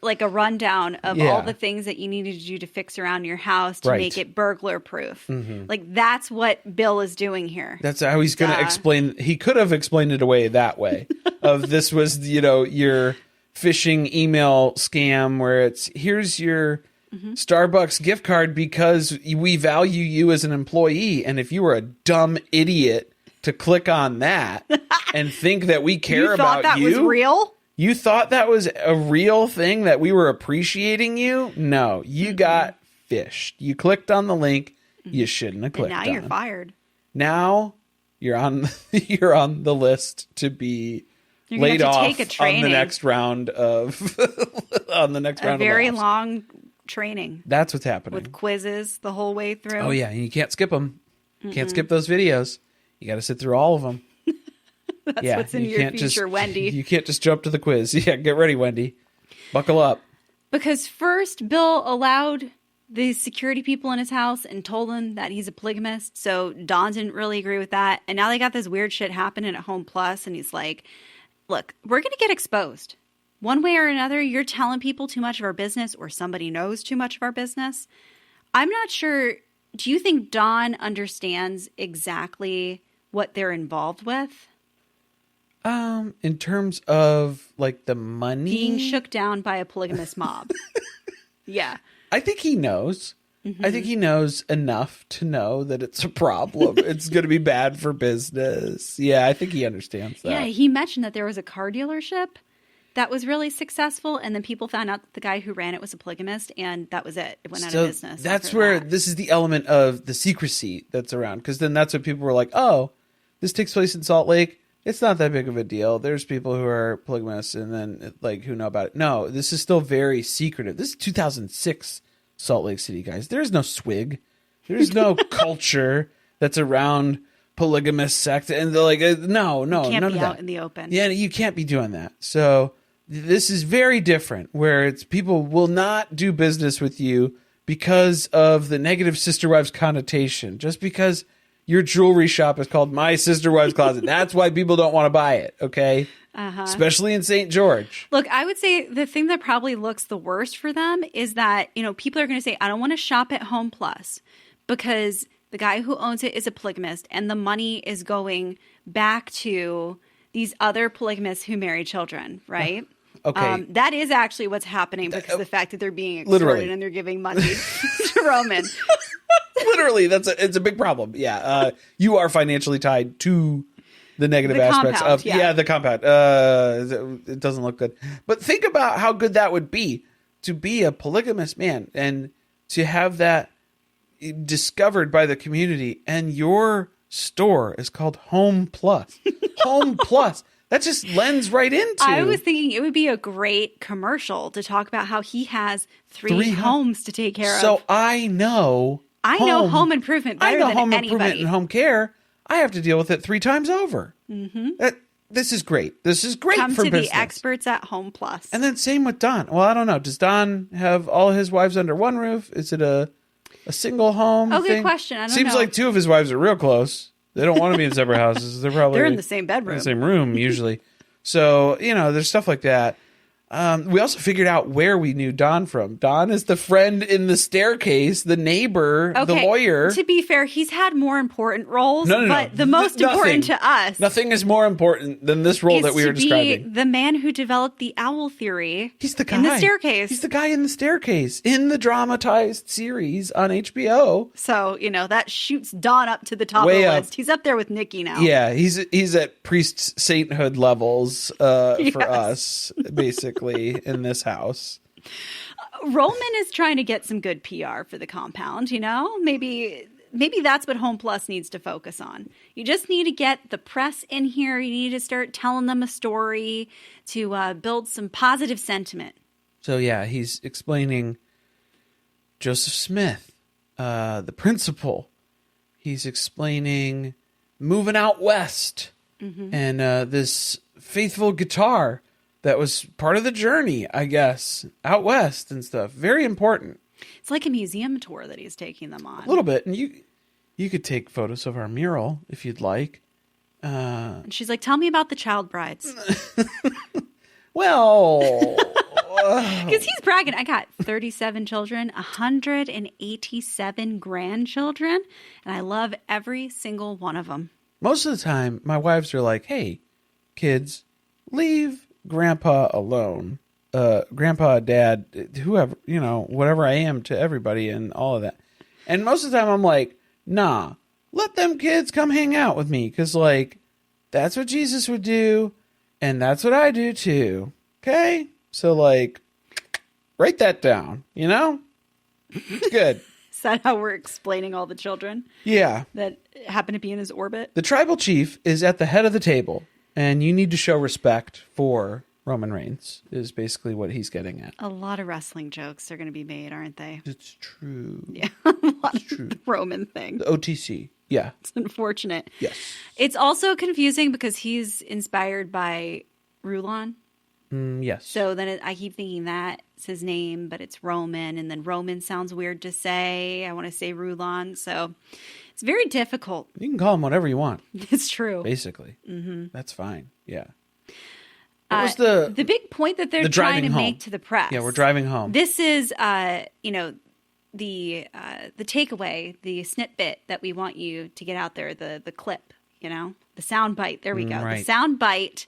like a rundown of all the things that you needed to do to fix around your house to make it burglar proof. Like that's what Bill is doing here.
That's how he's going to explain. He could have explained it away that way. Of this was, your phishing email scam where it's here's your Starbucks gift card because we value you as an employee. And if you were a dumb idiot to click on that and think that we care about you.
You thought that was real?
You thought that was a real thing, that we were appreciating you? No, you got fished. You clicked on the link you shouldn't have clicked on.
Now you're fired.
Now you're on the list to be laid off on the next round of
a very long training.
That's what's happening.
With quizzes the whole way through.
Oh yeah, and you can't skip them. Can't skip those videos. You got to sit through all of them.
That's what's in your future, Wendy.
You can't just jump to the quiz. Yeah, get ready, Wendy. Buckle up.
Because first, Bill allowed the security people in his house and told them that he's a polygamist. So Dawn didn't really agree with that. And now they got this weird shit happening at Home Plus. And he's like, look, we're going to get exposed. One way or another, you're telling people too much of our business or somebody knows too much of our business. I'm not sure. Do you think Dawn understands exactly what they're involved with?
In terms of like the money
being shook down by a polygamous mob. Yeah.
I think he knows. I think he knows enough to know that it's a problem. It's going to be bad for business. Yeah, I think he understands that.
Yeah, he mentioned that there was a car dealership that was really successful, and then people found out that the guy who ran it was a polygamist, and that was it. It went out of business.
That's where this is the element of the secrecy that's around, because then that's what people were like, oh, this takes place in Salt Lake. It's not that big of a deal. There's people who are polygamists and then like who know about it. No, this is still very secretive. This is 2006 Salt Lake City, guys. There's no swig. There's no culture that's around polygamous sect. And they're like, no, none of that.
Can't be out in the open.
Yeah, you can't be doing that. So this is very different, where it's people will not do business with you because of the negative sister wives connotation. Just because your jewelry shop is called My Sister Wives Closet. That's why people don't want to buy it, okay? Especially in St. George.
Look, I would say the thing that probably looks the worst for them is that, people are going to say, I don't want to shop at Home Plus because The guy who owns it is a polygamist, and the money is going back to these other polygamists who marry children, right?
Okay.
That is actually what's happening because of the fact that they're being extorted
Literally.
and they're giving money to Roman.
Literally, it's a big problem. Yeah. You are financially tied to the negative aspects
compound,
of the compound. It doesn't look good. But think about how good that would be to be a polygamous man and to have that discovered by the community, and your store is called Home Plus. Home Plus. That just lends right into.
I was thinking it would be a great commercial to talk about how he has three homes to take care of.
So I know
home improvement better than
home
anybody.
improvement and home care. I have to deal with it 3 times over. Mm-hmm. This is great. This is great
Come
for
to
business.
the experts at Home Plus.
And then same with Don. Well, I don't know. Does Don have all his wives under one roof? Is it a single home
good
thing?
question. I don't
Seems
know.
like 2 of his wives are real close. They don't want to be in separate houses. They're
in the same bedroom.
In the same room, usually. So, there's stuff like that. We also figured out where we knew Don from. Don is the friend in the staircase, the neighbor, the lawyer.
To be fair, he's had more important roles,
No.
but the most important to us.
Nothing is more important than this role that we were describing.
The man who developed the owl theory.
He's the guy
in the staircase.
He's the guy in the staircase in the dramatized series on HBO.
So, that shoots Don up to the top
Way
of the
up.
list. He's up there with Nicki now.
Yeah, he's at priest sainthood levels for us, basically, in this house.
Roman is trying to get some good PR for the compound, Maybe that's what Home Plus needs to focus on. You just need to get the press in here. You need to start telling them a story to build some positive sentiment.
So, yeah, he's explaining Joseph Smith, the principal. He's explaining moving out west and this faithful guitar that was part of the journey, I guess, out west and stuff. Very important.
It's like a museum tour that he's taking them on.
A little bit. And you could take photos of our mural if you'd like.
And she's like, tell me about the child brides.
Well...
Because he's bragging, I got 37 children, 187 grandchildren, and I love every single one of them.
Most of the time, my wives are like, hey, kids, leave Grandpa alone. Grandpa, Dad, whoever, whatever I am to everybody and all of that. And most of the time I'm like, nah, let them kids come hang out with me. Because, that's what Jesus would do. And that's what I do too. Okay? So, write that down, It's good.
Is that how we're explaining all the children?
Yeah.
That happen to be in his orbit?
The tribal chief is at the head of the table. And you need to show respect for Roman Reigns, is basically what he's getting at.
A lot of wrestling jokes are going to be made, aren't they?
It's true.
Yeah, a lot of the Roman thing.
The OTC, yeah.
It's unfortunate.
Yes.
It's also confusing because he's inspired by Rulon.
Yes.
So then I keep thinking that's his name, but it's Roman. And then Roman sounds weird to say. I want to say Rulon. So it's very difficult.
You can call him whatever you want.
It's true.
Basically. Mm-hmm. That's fine. Yeah. What was the
big point that they're trying to make to the press?
Yeah, we're driving home.
This is, the takeaway, the snippet that we want you to get out there, the clip, the sound bite. There we go.
Right.
The sound bite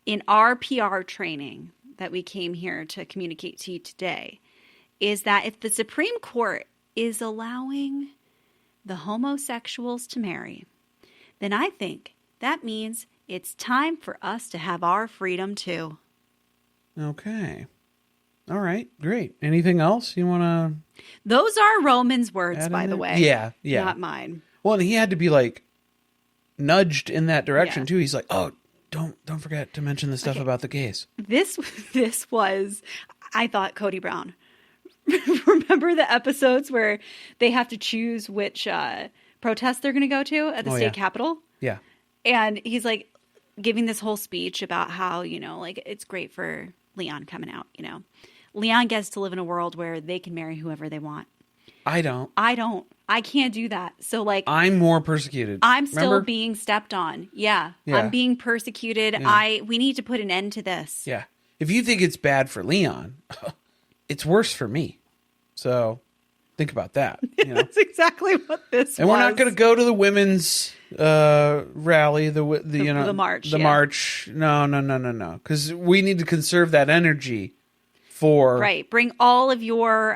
in our PR training that we came here to communicate to you today is that if the Supreme Court is allowing the homosexuals to marry, then I think that means it's time for us to have our freedom too.
Okay. All right. Great. Anything else you want to...
Those are Roman's words, by the way.
Yeah.
Not mine.
Well, and he had to be nudged in that direction too. He's like, oh, don't forget to mention the stuff about the gays.
This was, I thought, Cody Brown. Remember the episodes where they have to choose which protest they're going to go to at the state capitol?
Yeah.
And he's giving this whole speech about how, it's great for Leon coming out, Leon gets to live in a world where they can marry whoever they want.
I don't.
I can't do that. So
I'm more persecuted.
I'm still being stepped on. Yeah. I'm being persecuted. Yeah. We need to put an end to this.
Yeah. If you think it's bad for Leon, it's worse for me. So Think about that. You know?
That's exactly what this
And
was.
we're not going to go to the women's rally, the
march.
The march. No. Because we need to conserve that energy for
Right. Bring all of your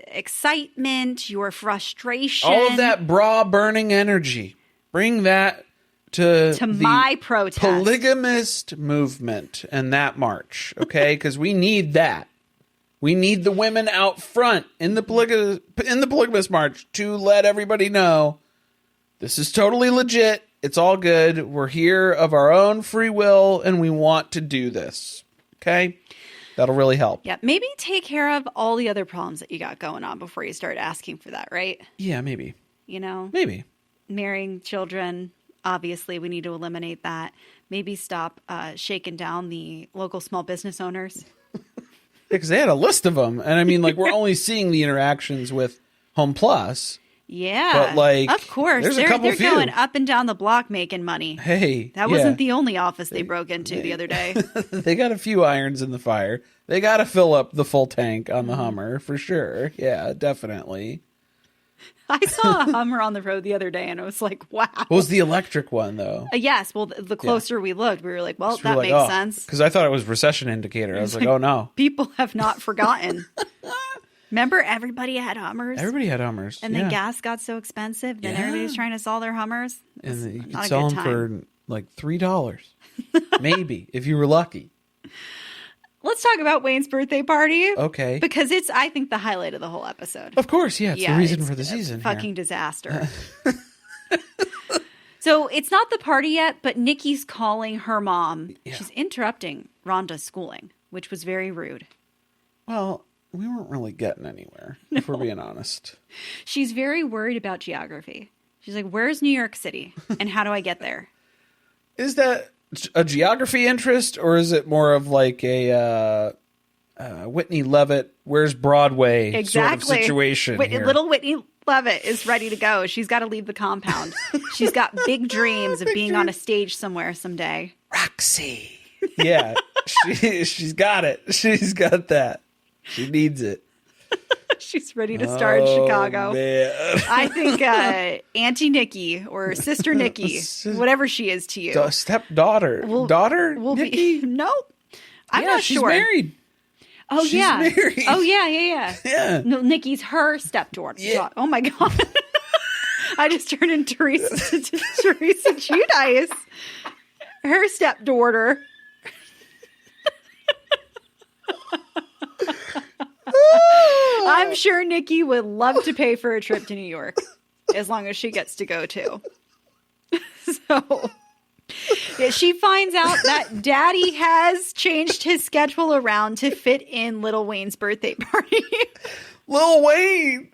excitement, your frustration,
all of that bra burning energy. Bring that to
my protest.
Polygamist movement and that march, okay? Because we need that. We need the women out front in the polygamous march to let everybody know this is totally legit. It's all good. We're here of our own free will, and we want to do this. Okay? That'll really help.
Yeah, maybe take care of all the other problems that you got going on before you start asking for that, right?
Yeah, maybe.
You know?
Maybe.
Marrying children, obviously, we need to eliminate that. Maybe stop shaking down the local small business owners.
Because they had a list of them. And I mean, like, we're only seeing the interactions with Home Plus.
Yeah.
But, like,
of course.
there's
They're
few.
going up and down the block making money.
Hey.
That wasn't the only office they broke into the other day.
They got a few irons in the fire. They got to fill up the full tank on the Hummer, for sure. Yeah, definitely.
I saw a Hummer on the road the other day, and I was like, wow.
What was the electric one, though?
Yes. Well, the closer we looked, we were like, well,
So
that
we're like,
makes sense.
Because I thought it was recession indicator. I was like, oh, no.
People have not forgotten. Remember, everybody had Hummers?
Everybody had Hummers.
And then gas got so expensive, then everybody's trying to sell their Hummers.
And you could
not a
sell
good
them
time.
for like $3. Maybe, if you were lucky.
Let's talk about Wayne's birthday party.
Okay.
Because it's, I think, the highlight of the whole episode.
Of course, yeah. It's the reason for the
a
season.
Fucking disaster. So it's not the party yet, but Nicki's calling her mom.
Yeah.
She's interrupting Rhonda's schooling, which was very rude.
Well, we weren't really getting anywhere, if we're being honest.
She's very worried about geography. She's like, where's New York City? And how do I get there?
Is that a geography interest, or is it more of like a Whitney Levitt, where's Broadway sort of situation here?
Little Whitney Levitt is ready to go. She's got to leave the compound. She's got big dreams of being on a stage somewhere someday.
Roxy. Yeah, she's got it. She's got that. She needs it.
She's ready to star in Chicago.
Man.
I think Auntie Nicki or Sister Nicki, whatever she is to you.
Stepdaughter. Daughter Nicki?
Nope. I'm not
she's
sure.
married.
Oh,
She's
yeah.
married.
Oh, yeah.
Yeah.
No, Nikki's her stepdaughter.
Yeah.
Oh, my God. I just turned into Teresa Giudice. Her stepdaughter. I'm sure Nicki would love to pay for a trip to New York as long as she gets to go too. So yeah, she finds out that Daddy has changed his schedule around to fit in Lil Wayne's birthday party.
Lil Wayne.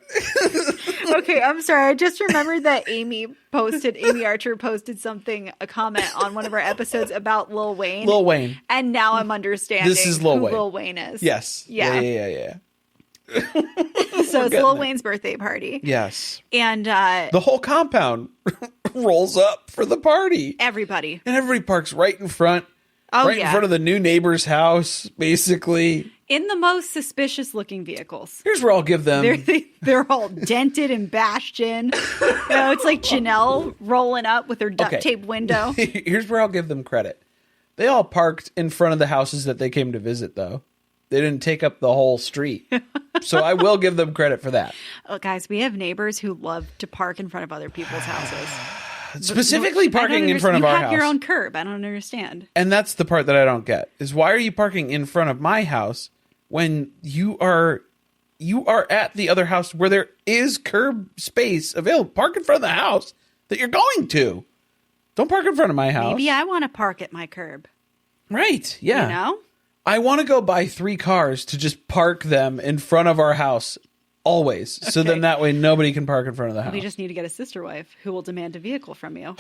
Okay, I'm sorry. I just remembered that Amy Archer posted a comment on one of our episodes about Lil Wayne.
Lil Wayne.
And now I'm understanding
This is Lil
who
Wayne.
Lil Wayne is.
Yes. Yeah.
So it's Lil Wayne's birthday party.
Yes.
And
The whole compound rolls up for the party.
everybody.
And everybody parks right in front.
Oh,
right in front of the new neighbor's house, basically.
In the most suspicious looking vehicles.
Here's where I'll give them.
They're all dented and bashed in. It's like Janelle rolling up with her duct tape window.
Here's where I'll give them credit. They all parked in front of the houses that they came to visit, though. They didn't take up the whole street. So I will give them credit for that.
Oh, guys, we have neighbors who love to park in front of other people's houses.
Specifically parking in front of our house.
You have your own curb. I don't understand.
And that's the part that I don't get, is why are you parking in front of my house when you are at the other house where there is curb space available? Park in front of the house that you're going to. Don't park in front of my house.
Maybe I want to park at my curb.
Right, yeah.
You know?
I want to go buy 3 cars to just park them in front of our house always. So then that way nobody can park in front of the house.
We just need to get a sister wife who will demand a vehicle from you.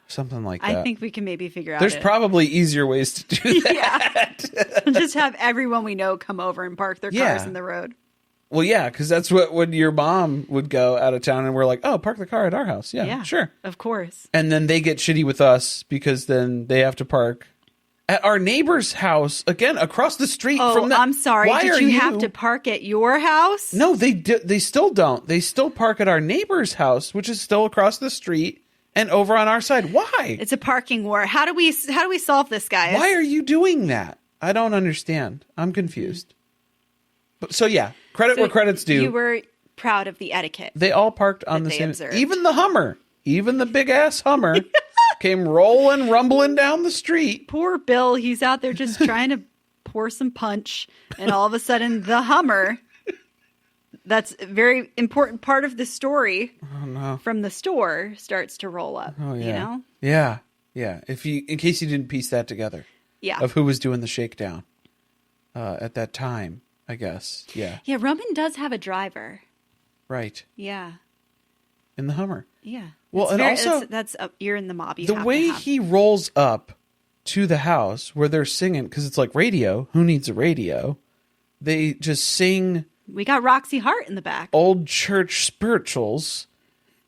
Something like that.
I think we can maybe figure out
There's probably easier ways to do that.
Yeah. Just have everyone we know come over and park their cars in the road.
Well, yeah, because that's what when your mom would go out of town and we're like, oh, park the car at our house. Yeah, sure.
Of course.
And then they get shitty with us because then they have to park at our neighbor's house, again, across the street from
I'm sorry. Did you have to park at your house?
No, they still don't. They still park at our neighbor's house, which is still across the street and over on our side. Why?
It's a parking war. How do we solve this, guys?
Why are you doing that? I don't understand. I'm confused. But, so yeah, credit where credit's due.
You were proud of the etiquette.
They all parked on the same.
Observed.
Even the Hummer, even the big ass Hummer, came rumbling down the street.
Poor Bill. He's out there just trying to pour some punch, and all of a sudden, the Hummer. That's a very important part of the story.
Oh no!
From the store starts to roll up.
Oh yeah.
You know?
Yeah. In case you didn't piece that together.
Yeah.
Of who was doing the shakedown at that time, I guess. Yeah.
Yeah. Roman does have a driver.
Right.
Yeah.
In the Hummer.
Yeah.
Well, and also
that's you're in the mob.
The way he rolls up to the house where they're singing, because it's like radio. Who needs a radio? They just sing.
We got Roxy Hart in the back.
Old church spirituals.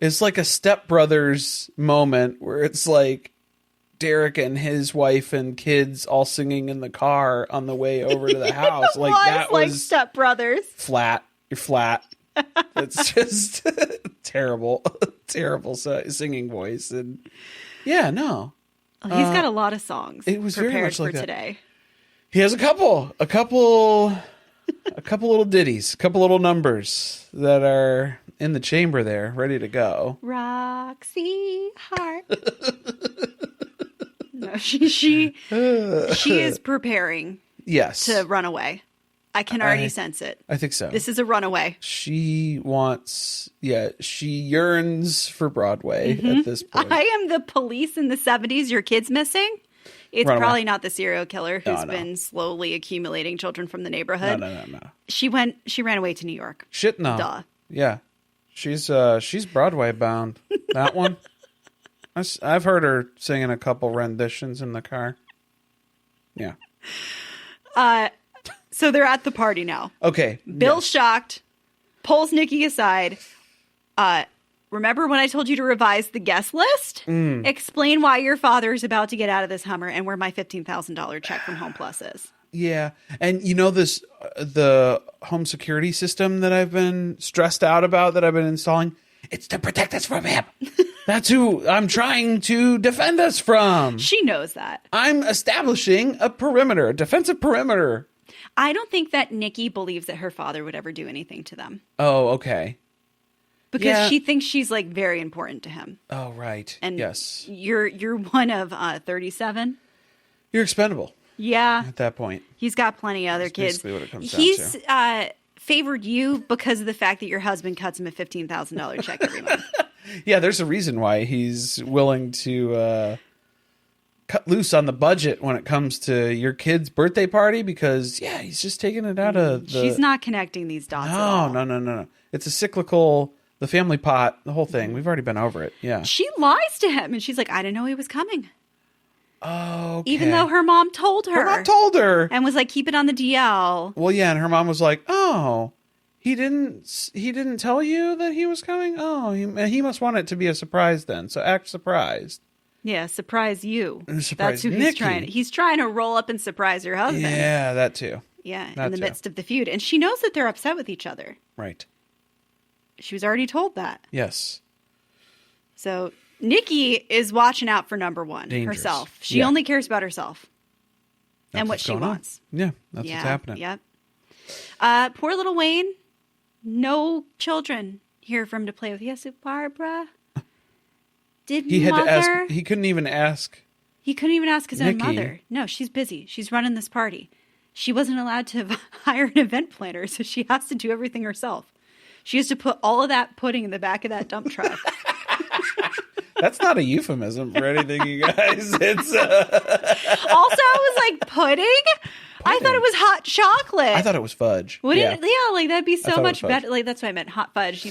It's like a Step Brothers moment where it's like Derek and his wife and kids all singing in the car on the way over to the house. Like that was
like Step Brothers.
Flat. You're flat. It's just terrible singing voice. And yeah, no.
Well, he's got a lot of songs.
It was very much like
for today.
He has a couple little ditties, a couple little numbers that are in the chamber there, ready to go.
Roxy Hart. No, she is preparing.
Yes.
To run away. I can already sense it.
I think so.
This is a runaway.
She yearns for Broadway at this point.
I am the police in the 70s. Your kid's missing? It's probably not the serial killer who's been slowly accumulating children from the neighborhood.
No.
She ran away to New York.
Shit, no.
Duh.
Yeah. She's Broadway bound. That one. I've heard her singing a couple renditions in the car. Yeah.
So they're at the party now.
Okay.
Bill's shocked, pulls Nicki aside. Remember when I told you to revise the guest list? Explain why your father is about to get out of this Hummer and where my $15,000 check from Home Plus is.
Yeah. And you know the home security system that I've been stressed out about that I've been installing? It's to protect us from him. That's who I'm trying to defend us from.
She knows that.
I'm establishing a defensive perimeter.
I don't think that Nicki believes that her father would ever do anything to them.
Oh, okay.
Because she thinks she's like very important to him.
Oh, right.
And
yes.
You're one of 37.
You're expendable.
Yeah.
At that point.
He's got plenty of other kids.
Basically what it comes
He's
down to.
Favored you because of the fact that your husband cuts him a $15,000 check every month.
Yeah, there's a reason why he's willing to cut loose on the budget when it comes to your kid's birthday party because, he's just taking it out of the...
She's not connecting these dots at all.
No. It's a cyclical... The family pot, the whole thing. We've already been over it. Yeah.
She lies to him, and she's like, I didn't know he was coming.
Oh, okay.
Even though her mom told her.
Her mom told her.
And was like, keep it on the DL.
Well, yeah, and her mom was like, oh, he didn't tell you that he was coming? Oh, he must want it to be a surprise then, so act surprised.
Yeah, surprise you.
Surprise
That's who
Nicki.
he's trying. He's trying to roll up and surprise her husband.
Yeah, that too.
Yeah,
that
in the
too.
midst of the feud. And she knows that they're upset with each other.
Right.
She was already told that.
Yes.
So Nicki is watching out for number one,
Dangerous.
herself. She only cares about herself and what she wants.
Yeah, that's what's happening.
Yep. Poor little Wayne. No children here for him to play with. Yes, Barbara.
He had to ask. He couldn't even ask.
He couldn't even ask his own
Nicki.
mother. No, she's busy. She's running this party. She wasn't allowed to hire an event planner, so she has to do everything herself. She has to put all of that pudding in the back of that dump truck.
That's not a euphemism for anything, you guys. It's
Also, it was like pudding. I thought it was hot chocolate.
I thought it was fudge.
Wouldn't like that'd be so much
fudge.
better. Like that's what I meant, hot fudge.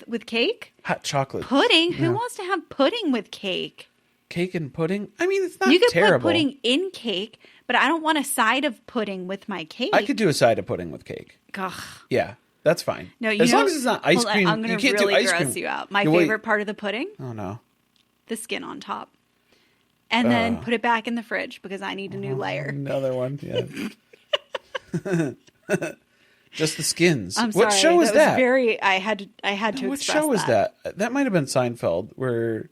With cake.
Hot chocolate
Pudding. Who wants to have pudding with cake?
Cake and pudding. I mean, it's not
You could
terrible.
put pudding in cake, but I don't want a side of pudding with my cake.
I could do a side of pudding with cake.
Ugh.
Yeah, that's fine.
No,
as long as it's not ice cream.
I'm going to really gross you out. My favorite part of the pudding,
Oh no,
the skin on top. And then put it back in the fridge because I need a new layer.
Another one, yeah. Just the Skins.
I'm
what
sorry,
show is that?
I had to
What
express
show was that? That might have been Seinfeld, where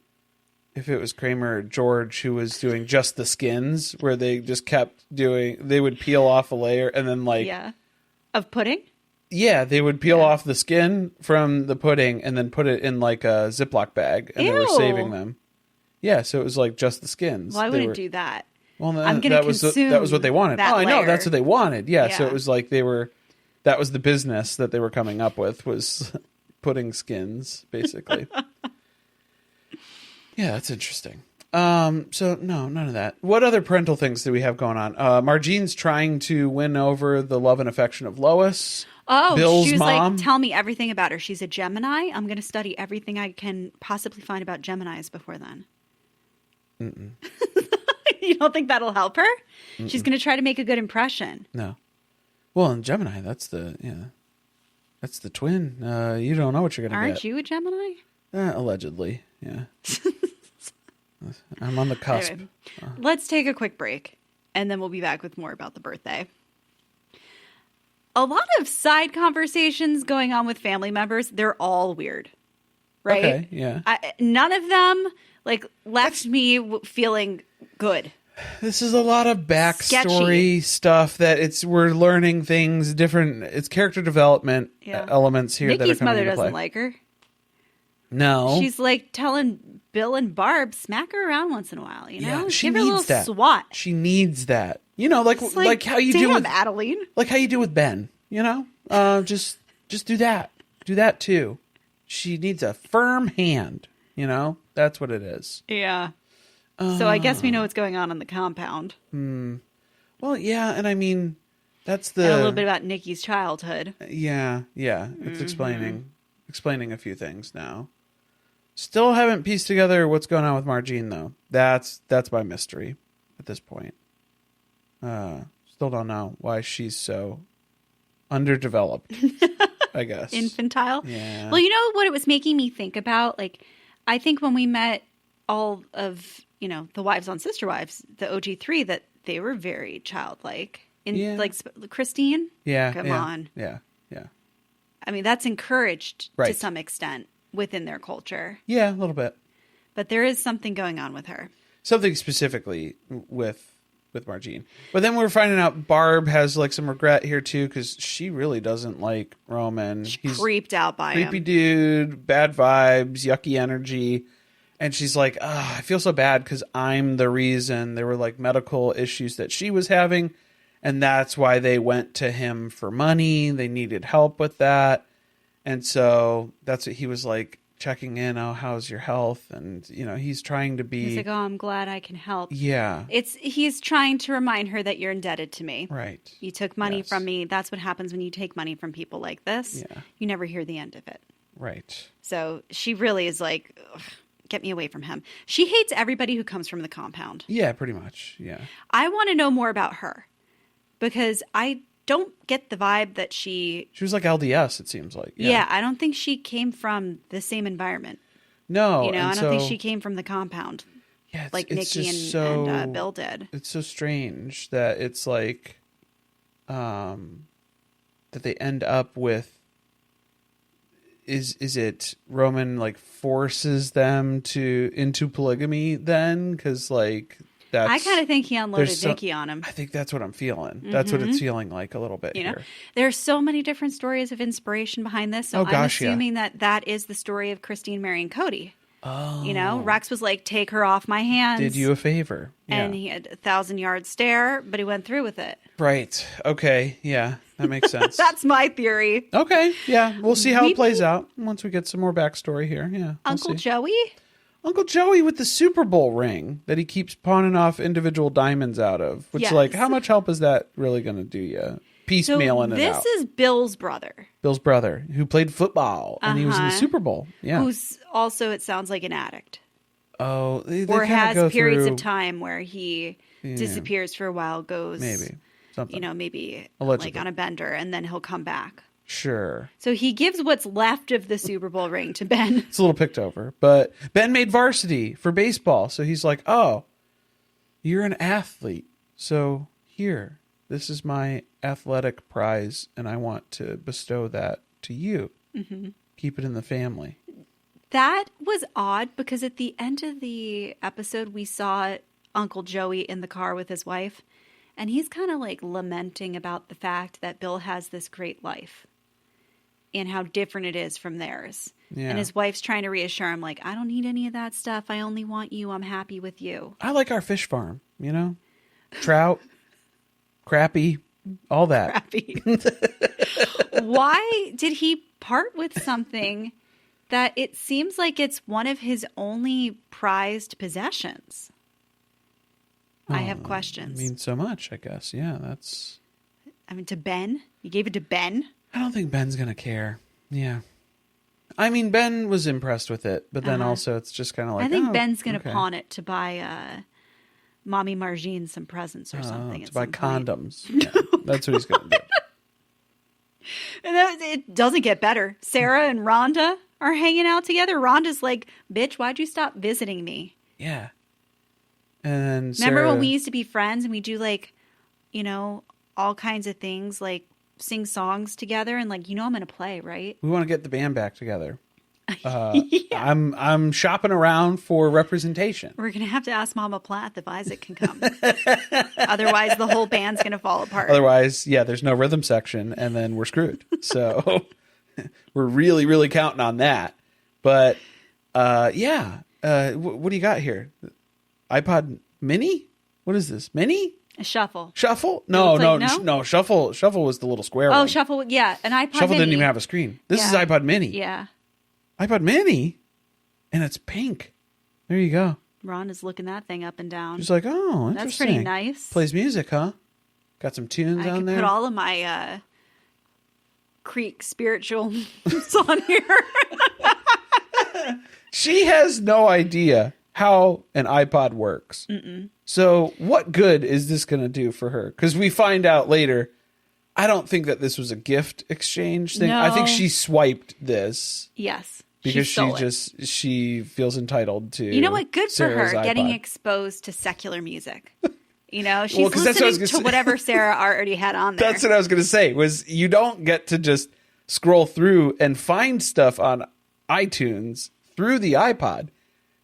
if it was Kramer or George who was doing just the Skins, where they just kept doing, they would peel off a layer and then
of pudding?
Yeah, they would peel off the skin from the pudding and then put it in like a Ziploc bag, and they were saving them. Yeah, so it was like just the Skins.
Well, I wouldn't do that.
Well,
I'm going to consume
that was what they wanted.
That
I know,
layer.
that's what they wanted. Yeah, so it was like that was the business that they were coming up with, was pudding skins, basically. Yeah, that's interesting. So no, none of that. What other parental things do we have going on? Margene's trying to win over the love and affection of Lois.
Oh,
Bill's
she was
mom.
like, tell me everything about her. She's a Gemini. I'm going to study everything I can possibly find about Geminis before then. You don't think that'll help her? She's going to try to make a good impression.
No. Well, in Gemini, that's the twin. You don't know what you're going to get.
Aren't you a Gemini?
Allegedly, yeah. I'm on the cusp.
Anyway, let's take a quick break, and then we'll be back with more about the birthday. A lot of side conversations going on with family members. They're all weird, right?
Okay, yeah.
None of them left me feeling good.
This is a lot of backstory stuff that we're learning things different. It's character development elements here.
Nicki's
that are coming
mother
into
doesn't
play.
like her.
No,
she's like telling Bill and Barb, smack her around once in a while. You know,
she
give her a
needs
little
that.
swat.
She needs that. You know, like how you
damn,
do with
Adeline.
Like how you do with Ben. You know, just do that. Do that too. She needs a firm hand. You know, that's what it is.
Yeah. So I guess we know what's going on in the compound.
Well, yeah, and I mean, that's
And a little bit about Nicki's childhood.
Yeah. It's explaining a few things now. Still haven't pieced together what's going on with Margene, though. That's my mystery at this point. Still don't know why she's so underdeveloped, I guess.
Infantile?
Yeah.
Well, you know what it was making me think about? I think when we met all of, the wives on Sister Wives, the OG3, that they were very childlike. Christine?
Yeah.
Come on.
Yeah.
I mean, that's encouraged to
Right.
some extent within their culture.
Yeah, a little bit.
But there is something going on with her.
Something specifically with Margene. But then we're finding out Barb has some regret here too, because she really doesn't like Roman. He's
Creeped out by
creepy
him.
dude, bad vibes, yucky energy. And she's like, I feel so bad because I'm the reason. There were medical issues that she was having, and that's why they went to him for money. They needed help with that. And so that's what he was checking in. Oh, how's your health? And, he's trying to be.
He's like, oh, I'm glad I can help.
Yeah.
He's trying to remind her that you're indebted to me.
Right.
You took money from me. That's what happens when you take money from people like this.
Yeah.
You never hear the end of it.
Right.
So she really is like, ugh, get me away from him. She hates everybody who comes from the compound.
Yeah, pretty much. Yeah.
I want to know more about her because I don't get the vibe that she
was like LDS, it seems like.
Yeah, I don't think she came from the same environment.
No.
I don't think she came from the compound.
Yeah,
like
it's
Nicki and Bill did.
It's so strange that it's that they end up with. Is it Roman forces them into polygamy then? Because that's.
I kind of think he unloaded Nicki on him.
I think that's what I'm feeling. Mm-hmm. That's what it's feeling like a little bit here.
There's so many different stories of inspiration behind this. So I'm assuming that is the story of Christine marrying Cody.
Oh.
Rex was like, take her off my hands.
Did you a favor. Yeah.
And he had a 1,000-yard stare, but he went through with it.
Right. Okay. Yeah, that makes sense.
That's my theory.
Okay. Yeah, we'll see how it plays out once we get some more backstory here. Yeah.
Uncle Joey?
Uncle Joey with the Super Bowl ring that he keeps pawning off individual diamonds out of. Which, how much help is that really going to do you? Piecemealing it out.
This is Bill's brother.
Bill's brother, who played football, and he was in the Super Bowl. Yeah.
Who's also, it sounds like, an addict.
Oh, they
or has periods
through...
of time where he disappears for a while, goes
maybe something,
maybe
allegedly.
On a bender, and then he'll come back.
Sure.
So he gives what's left of the Super Bowl ring to Ben.
It's a little picked over, but Ben made varsity for baseball, so he's like, oh, You're an athlete. So here, this is my athletic prize, and I want to bestow that to you. Mm-hmm. Keep it in the family.
That was odd because at the end of the episode, we saw Uncle Joey in the car with his wife, and he's kind of like lamenting about the fact that Bill has this great life and how different it is from theirs. Yeah. And his wife's trying to reassure him, like, I don't need any of that stuff. I only want you. I'm happy with you.
I like our fish farm, you know? Trout, crappie, all that.
Crappie. Why did he part with something that it seems like it's one of his only prized possessions? I have questions.
I mean, so much, I guess. Yeah, that's...
I mean, to Ben? You gave it to Ben?
I don't think Ben's going to care. Yeah. I mean, Ben was impressed with it, but then also it's just kind of like,
I think Ben's going to pawn it to buy Mommy Margine some presents or something.
To buy condoms. Yeah, that's what he's going to do.
And it doesn't get better. Sarah and Rhonda are hanging out together. Rhonda's like, bitch, why'd you stop visiting me?
Yeah. And Sarah...
Remember when we used to be friends and we do like, you know, all kinds of things, like sing songs together and like, you know, I'm going to play, right?
We want to get the band back together. Yeah. I'm shopping around for representation.
We're going to have to ask Mama Plath if Isaac can come. Otherwise, the whole band's going to fall apart.
Otherwise, yeah, there's no rhythm section and then we're screwed. So we're really, really counting on that. But yeah, what do you got here? iPod Mini? What is this? Mini?
A shuffle.
Shuffle? No. Shuffle was the little square one.
Oh, Shuffle. Yeah, an iPod
Shuffle
Mini.
didn't even have a screen. This is iPod Mini.
Yeah.
iPod Mini? And it's pink. There you go.
Ron is looking that thing up and down.
She's like, oh, interesting.
That's pretty nice.
Plays music, huh? Got some tunes on there.
I could put all of my Creek spirituals on here.
She has no idea how an iPod works. Mm-mm. So what good is this going to do for her? Because we find out later, I don't think that this was a gift exchange thing. No. I think she swiped this.
Yes.
Because she feels entitled to.
You know what? Good
Sarah's
for her
iPod.
Getting exposed to secular music. You know, she's listening to whatever Sarah already had on there.
That's what I was going to say, was you don't get to just scroll through and find stuff on iTunes through the iPod.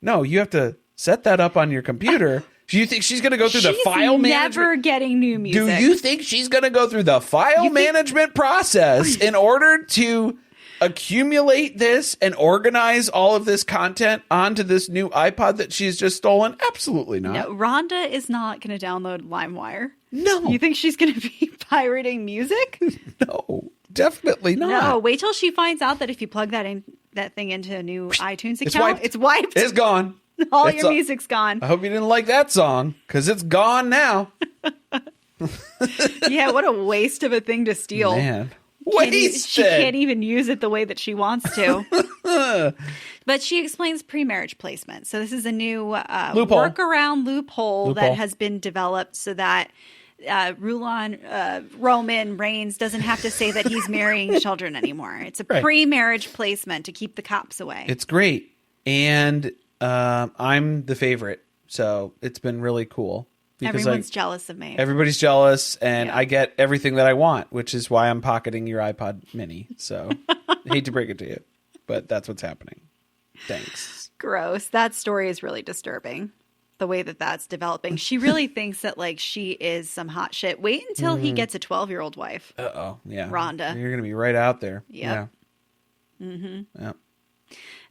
No, you have to set that up on your computer. Do you think she's going to go through the file management?
Never getting new music.
Do you think she's going to go through the file management process in order to accumulate this and organize all of this content onto this new iPod that she's just stolen? Absolutely not.
No, Rhonda is not going to download LimeWire.
No.
You think she's going to be pirating music?
No, definitely not.
No, wait till she finds out that if you plug that thing into a new iTunes account, it's wiped.
It's gone.
All your music's gone.
I hope you didn't like that song, because it's gone now.
Yeah, what a waste of a thing to steal.
Man.
She can't even use it the way that she wants to. But she explains pre-marriage placement. So this is a new workaround loophole that has been developed so that Roman Reigns doesn't have to say that he's marrying children anymore. It's a pre-marriage placement to keep the cops away.
It's great. And I'm the favorite. So it's been really cool.
Everyone's jealous of me.
Everybody's jealous, and I get everything that I want, which is why I'm pocketing your iPod Mini. So, hate to break it to you, but that's what's happening. Thanks.
Gross. That story is really disturbing, the way that that's developing. She really thinks that, like, she is some hot shit. Wait until he gets a 12-year-old wife.
Uh-oh. Yeah.
Rhonda.
You're going to be right out there.
Yep.
Yeah. Mm-hmm. Yep.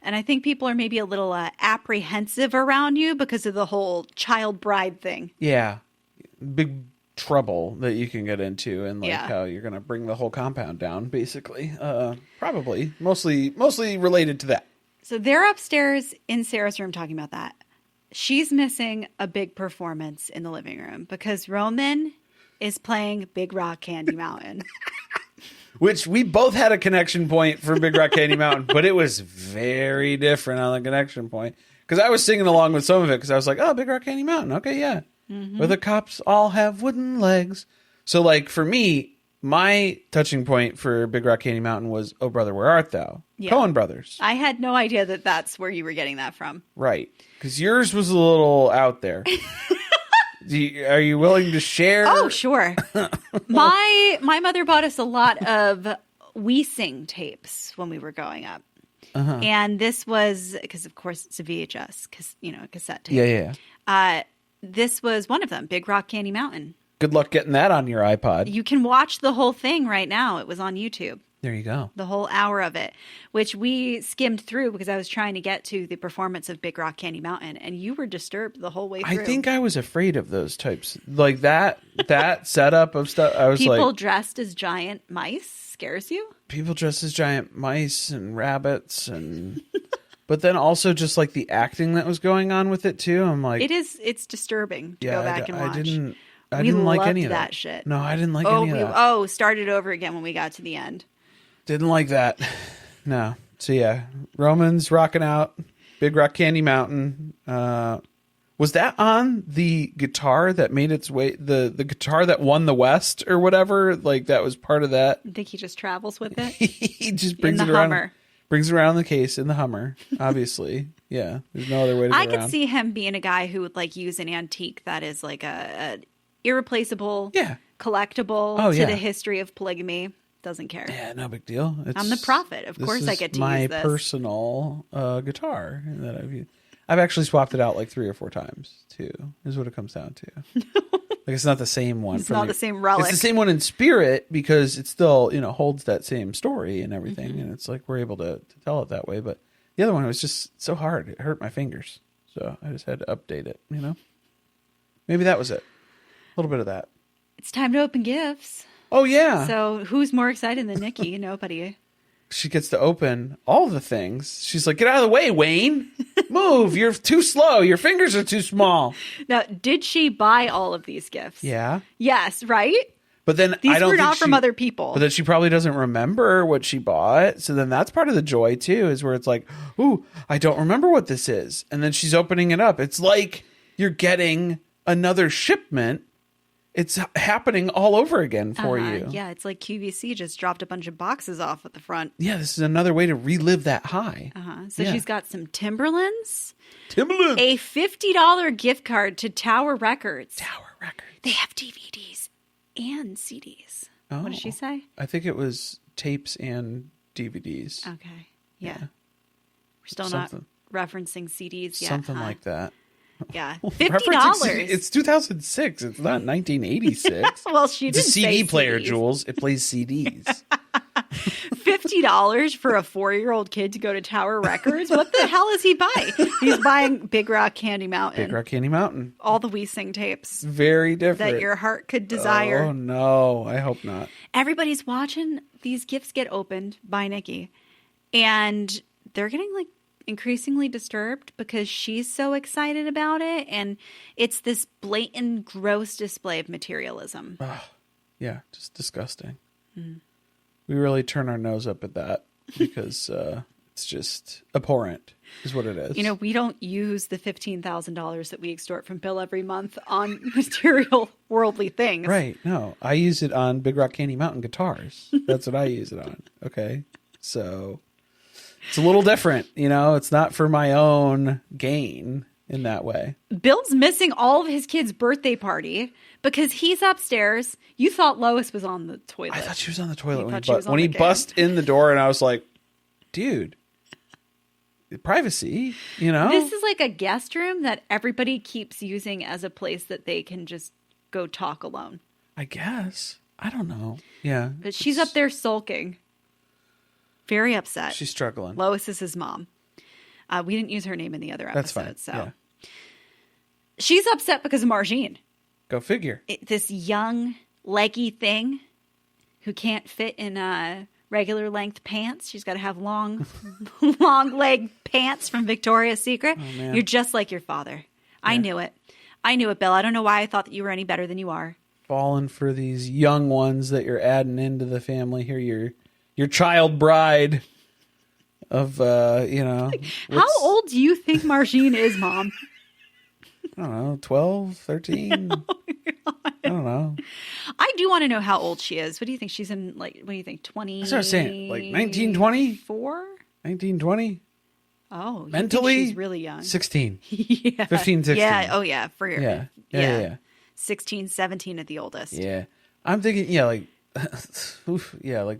And I think people are maybe a little apprehensive around you because of the whole child bride thing.
Yeah. Big trouble that you can get into, and like how you're going to bring the whole compound down, basically. Probably. Mostly related to that.
So they're upstairs in Sarah's room talking about that. She's missing a big performance in the living room because Roman is playing Big Rock Candy Mountain.
Which we both had a connection point for Big Rock Candy Mountain, but it was very different on the connection point. Because I was singing along with some of it because I was like, oh, Big Rock Candy Mountain. Okay, yeah. Mm-hmm. Where the cops all have wooden legs. So, like, for me, my touching point for Big Rock Candy Mountain was Oh Brother, Where Art Thou? Yeah. Coen Brothers.
I had no idea that that's where you were getting that from.
Right. Because yours was a little out there. Are you willing to share?
Oh, sure. My mother bought us a lot of We Sing tapes when we were growing up. And this was, because of course it's a VHS, a cassette tape.
Yeah.
This was one of them, Big Rock Candy Mountain.
Good luck getting that on your iPod.
You can watch the whole thing right now. It was on YouTube.
There you go.
The whole hour of it, which we skimmed through because I was trying to get to the performance of Big Rock Candy Mountain, and you were disturbed the whole way through.
I think I was afraid of those types. Like that setup of stuff. I was
people
like,
dressed as giant mice scares you?
People dressed as giant mice and rabbits but then also just like the acting that was going on with it too. I'm like,
it's disturbing to go back and watch.
I didn't like any of
that shit.
No, I didn't like any of that.
Oh, started over again when we got to the end.
Didn't like that. No. So yeah, Romans rocking out, Big Rock Candy Mountain. Was that on the guitar that made its way, the guitar that won the West or whatever? Like that was part of that.
I think he just travels with it.
He just brings
in
it
the
around.
Hummer.
Brings it around the case in the Hummer, obviously. Yeah, there's no other way to
I
get
could
around.
see him being a guy who would like use an antique that is like a irreplaceable, collectible to the history of polygamy. Doesn't care.
Yeah, no big deal.
I'm the prophet. Of course I get to use this.
My personal guitar that I've used. I've actually swapped it out like 3 or 4 times too, is what it comes down to. Like it's not the same one.
It's not the same relic.
It's the same one in spirit because it still, holds that same story and everything. And it's like we're able to tell it that way. But the other one was just so hard. It hurt my fingers. So I just had to update it, Maybe that was it. A little bit of that.
It's time to open gifts.
Oh, yeah.
So who's more excited than Nicki? Nobody.
She gets to open all the things. She's like, get out of the way, Wayne. Move. You're too slow. Your fingers are too small.
Now, did she buy all of these gifts?
Yeah.
Yes, right?
But then
these
I don't
were
think
not from other people.
But then she probably doesn't remember what she bought. So then that's part of the joy, too, is where it's like, ooh, I don't remember what this is. And then she's opening it up. It's like you're getting another shipment. It's happening all over again for you.
Yeah, it's like QVC just dropped a bunch of boxes off at the front.
Yeah, this is another way to relive that high.
So she's got some Timberlands.
Timberlands.
A $50 gift card to Tower Records.
Tower Records.
They have DVDs and CDs.
Oh,
what did she say?
I think it was tapes and DVDs.
Okay. Yeah. We're still not referencing CDs yet.
Something like that.
Yeah,
$50. It's 2006. It's not 1986.
Well, she didn't
It's a CD
say
player,
CDs.
Jules. It plays CDs.
$50 for a 4-year-old kid to go to Tower Records? What the hell is he buying? He's buying Big Rock Candy Mountain.
Big Rock Candy Mountain.
All the We Sing tapes.
Very different.
That your heart could desire.
Oh, no. I hope not.
Everybody's watching these gifts get opened by Nicki. And they're getting like increasingly disturbed because she's so excited about it, and it's this blatant gross display of materialism.
Yeah, just disgusting. We really turn our nose up at that because it's just abhorrent is what it is.
We don't use the $15,000 that we extort from Bill every month on material worldly things.
Right. No, I use it on Big Rock Candy Mountain guitars. That's what I use it on. Okay. So it's a little different, it's not for my own gain in that way.
Bill's missing all of his kids' birthday party because he's upstairs. You thought Lois was on the toilet.
I thought she was on the toilet
when
he bust in the door, and I was like, dude, privacy,
This is like a guest room that everybody keeps using as a place that they can just go talk alone.
I guess. I don't know. Yeah.
But she's up there sulking. Very upset.
She's struggling.
Lois is his mom. We didn't use her name in the other episode.
That's fine.
So
Yeah.
She's upset because of Margine.
Go figure.
This young, leggy thing who can't fit in regular length pants. She's got to have long leg pants from Victoria's Secret.
Oh, man.
You're just like your father. Yeah. I knew it, Bill. I don't know why I thought that you were any better than you are.
Falling for these young ones that you're adding into the family here. Your child bride of,
How old do you think Margine is, Mom?
I don't know, 12, 13? I don't know.
I do want to know how old she is. What do you think? She's in, 20?
That's what I was saying. Like 1920? 1920?
Oh,
mentally?
She's really young.
16.
Yeah.
15, 16.
Yeah. Oh, yeah. For your.
Yeah.
16, 17 at the oldest.
Yeah. I'm thinking, like, like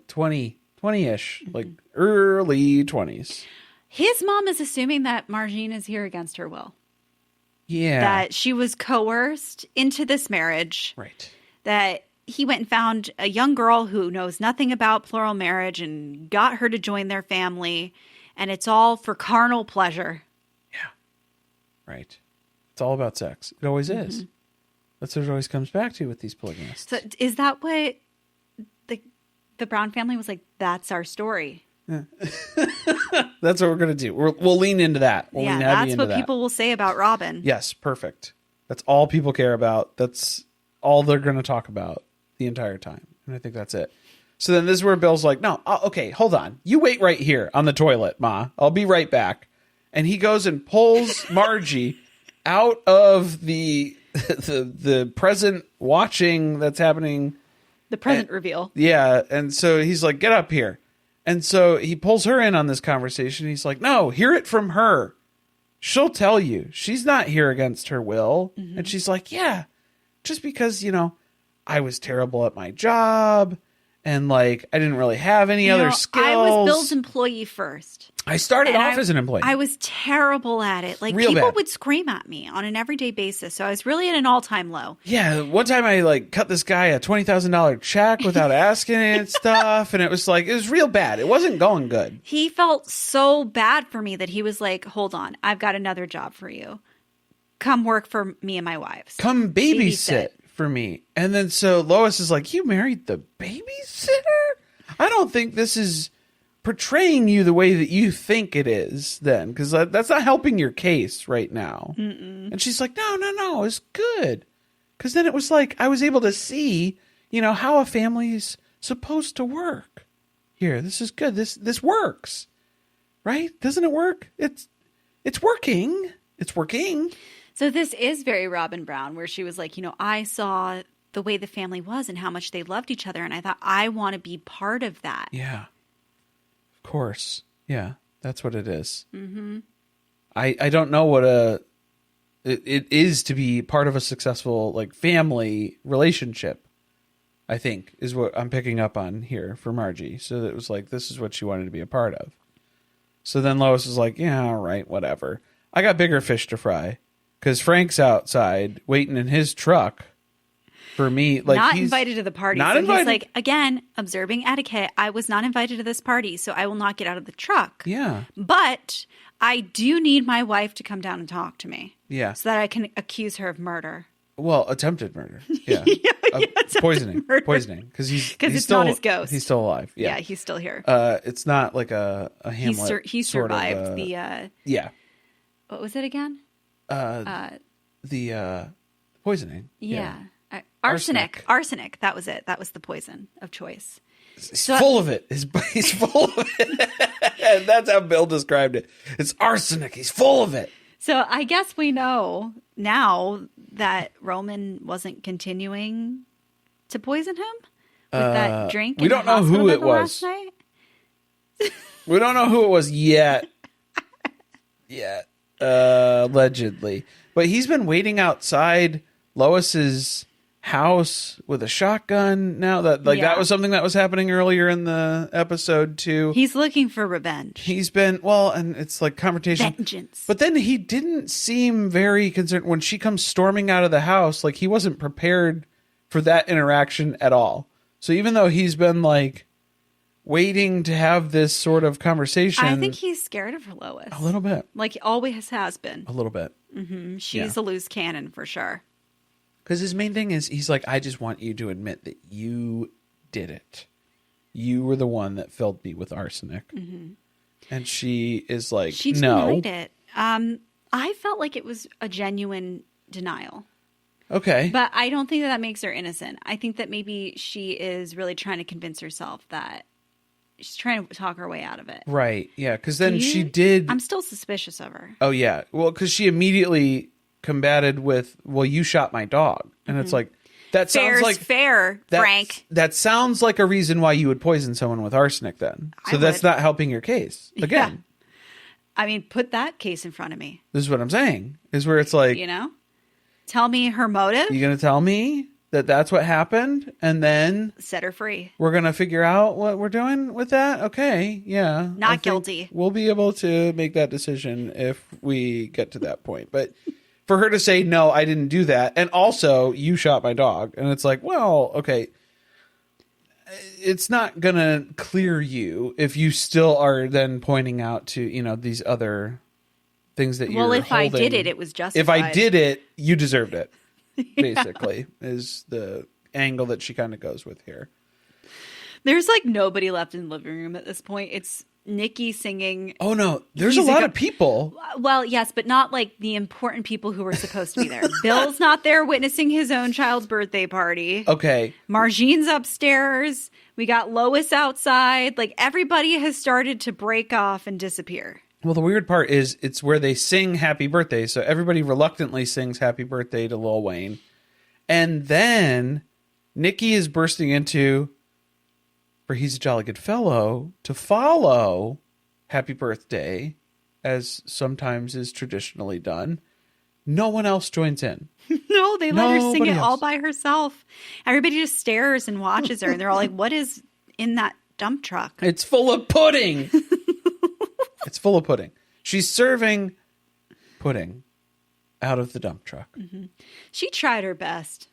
20-ish, like early 20s.
His mom is assuming that Margine is here against her will.
Yeah.
That she was coerced into this marriage.
Right.
That he went and found a young girl who knows nothing about plural marriage and got her to join their family. And it's all for carnal pleasure.
Yeah. Right. It's all about sex. It always is. That's what it always comes back to with these polygamists.
So is that what the Brown family was like? That's our story.
Yeah. That's what we're going to do. We'll lean into that. We'll lean heavy
that's
into
what
that.
people will say about Robin.
Yes, perfect. That's all people care about. That's all they're going to talk about the entire time. And I think that's it. So then this is where Bill's like, no, okay, hold on. You wait right here on the toilet, Ma. I'll be right back. And he goes and pulls Margie out of the present watching that's happening.
The present reveal.
Yeah. And so he's like, get up here. And so he pulls her in on this conversation. He's like, no, hear it from her. She'll tell you. She's not here against her will. And she's like, yeah, just because, I was terrible at my job and like I didn't really have any other skills.
I was Bill's employee first.
I started off as an employee.
I was terrible at it. Like
Real
people
bad.
would scream at me on an everyday basis. So I was really at an all-time low.
Yeah, one time I like cut this guy a $20,000 check without asking and stuff, and it was real bad. It wasn't going good.
He felt so bad for me that he was like, "Hold on, I've got another job for you. Come work for me and my wives.
Come babysit for me." And then so Lois is like, "You married the babysitter? I don't think this is portraying you the way that you think it is then, because that's not helping your case right now." And she's like, no, it's good. Because then it was like, I was able to see, how a family's supposed to work. Here, this is good. This works. Right? Doesn't it work? It's working. It's working.
So this is very Robin Brown, where she was like, I saw the way the family was and how much they loved each other. And I thought, I want to be part of that.
Yeah. Of course. Yeah, that's what it is. I don't know what it is to be part of a successful like family relationship, I think, is what I'm picking up on here for Margie. So it was like, this is what she wanted to be a part of. So then Lois is like, yeah, all right, whatever. I got bigger fish to fry because Frank's outside waiting in his truck for me. Like,
not
he's
invited to the party.
Not
so
invited.
He's like, again, observing etiquette. I was not invited to this party, so I will not get out of the truck.
Yeah.
But I do need my wife to come down and talk to me.
Yeah.
So that I can accuse her of murder.
Well, attempted murder. Yeah. Poisoning. Because
it's
still,
not his ghost.
He's still alive. Yeah.
He's still here.
It's not like a Hamlet.
He survived the.
Yeah.
What was it again?
The poisoning.
Yeah. Arsenic. That was it. That was the poison of choice.
He's full of it. He's full of it. And that's how Bill described it. It's arsenic. He's full of it.
So I guess we know now that Roman wasn't continuing to poison him with that drink.
We don't know who it was.
Last night.
We don't know who it was yet. Allegedly. But he's been waiting outside Lois's house with a shotgun now. That was something that was happening earlier in the episode too.
He's looking for revenge.
He's been and it's like confrontation.
Vengeance.
But then he didn't seem very concerned when she comes storming out of the house. Like he wasn't prepared for that interaction at all. So even though he's been like waiting to have this sort of conversation,
I think he's scared of Lois
a little bit.
Like he always has been.
A little bit.
Mm-hmm. She's a loose cannon for sure.
Because his main thing is, he's like, I just want you to admit that you did it. You were the one that filled me with arsenic. Mm-hmm. And she is like,
she denied it. I felt like it was a genuine denial.
Okay.
But I don't think that makes her innocent. I think that maybe she is really trying to convince herself that she's trying to talk her way out of it.
Right. Yeah. Because then she did.
I'm still suspicious of her.
Oh, yeah. Well, because she immediately combated with, well, you shot my dog. And it's like, that sounds
Fair's
like
fair, Frank.
That sounds like a reason why you would poison someone with arsenic then. So that's not helping your case. Again.
Yeah. I mean, put that case in front of me.
This is what I'm saying. Is where it's like,
Tell me her motive.
You going to tell me that that's what happened? And then
set her free.
We're going to figure out what we're doing with that? Okay, yeah.
Not guilty.
We'll be able to make that decision if we get to that point. But for her to say, no, I didn't do that. And also, you shot my dog. And it's like, well, okay. It's not going to clear you if you still are then pointing out to, you know, these other things that you're holding.
I did it, it was justified.
If I did it, you deserved it, basically, is the angle that she kind of goes with here.
There's like nobody left in the living room at this point. It's Nicki singing.
Oh, no. There's a lot of people.
Well, yes, but not like the important people who were supposed to be there. Bill's not there witnessing his own child's birthday party.
Okay.
Marjean's upstairs. We got Lois outside. Like everybody has started to break off and disappear.
Well, the weird part is it's where they sing happy birthday. So everybody reluctantly sings happy birthday to Lil Wayne. And then Nicki is bursting into, for he's a jolly good fellow, to follow happy birthday, as sometimes is traditionally done. No one else joins in.
No, they let her sing it all by herself. Everybody just stares and watches her. And they're all like, what is in that dump truck?
It's full of pudding. It's full of pudding. She's serving pudding out of the dump truck.
Mm-hmm. She tried her best.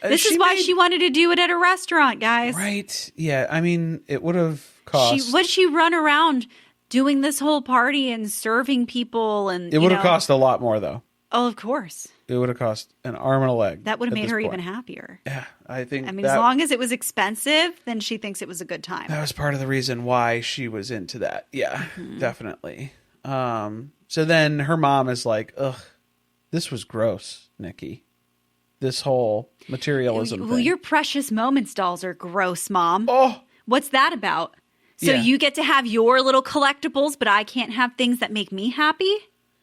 This is why she wanted to do it at a restaurant, guys.
Right. Yeah. I mean, it would have cost.
Would she run around doing this whole party and serving people? And
it would have cost a lot more, though.
Oh, of course.
It would have cost an arm and a leg.
That would have made her even happier.
Yeah, I think.
I mean, as long as it was expensive, then she thinks it was a good time.
That was part of the reason why she was into that. Yeah, definitely. So then her mom is like, ugh, this was gross, Nicki. This whole materialism thing.
Your precious moments dolls are gross, Mom.
Oh.
What's that about? So you get to have your little collectibles, but I can't have things that make me happy?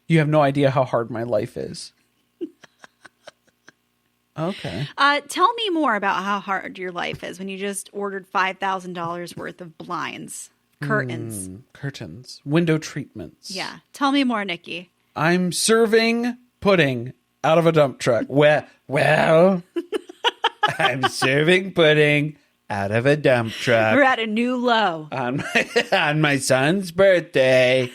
You have no idea how hard my life is. Okay.
Tell me more about how hard your life is when you just ordered $5,000 worth of blinds, curtains.
Curtains. Window treatments.
Yeah. Tell me more, Nicki.
I'm serving pudding out of a dump truck. Well, I'm serving pudding out of a dump truck.
We're at a new low.
On my son's birthday.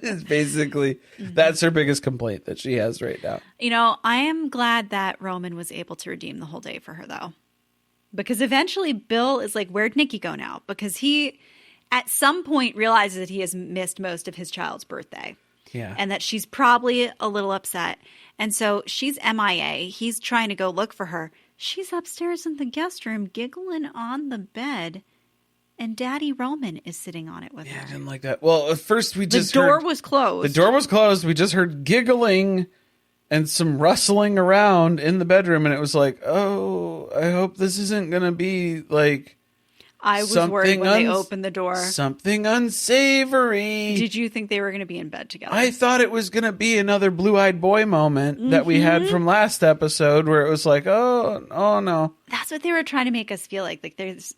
It's basically, that's her biggest complaint that she has right now.
You know, I am glad that Roman was able to redeem the whole day for her, though. Because eventually Bill is like, where'd Nicki go now? Because he, at some point, realizes that he has missed most of his child's birthday.
Yeah.
And that she's probably a little upset. And so she's MIA. He's trying to go look for her. She's upstairs in the guest room, giggling on the bed. And Daddy Roman is sitting on it with her.
Yeah, I didn't like that. Well, at first we just
The door was closed.
The door was closed. We just heard giggling and some rustling around in the bedroom. And it was like, oh, I hope this isn't going to be like
I was worried when they opened the door.
Something unsavory.
Did you think they were going to be in bed together?
I thought it was going to be another blue-eyed boy moment that we had from last episode where it was like, oh no.
That's what they were trying to make us feel like. Like there's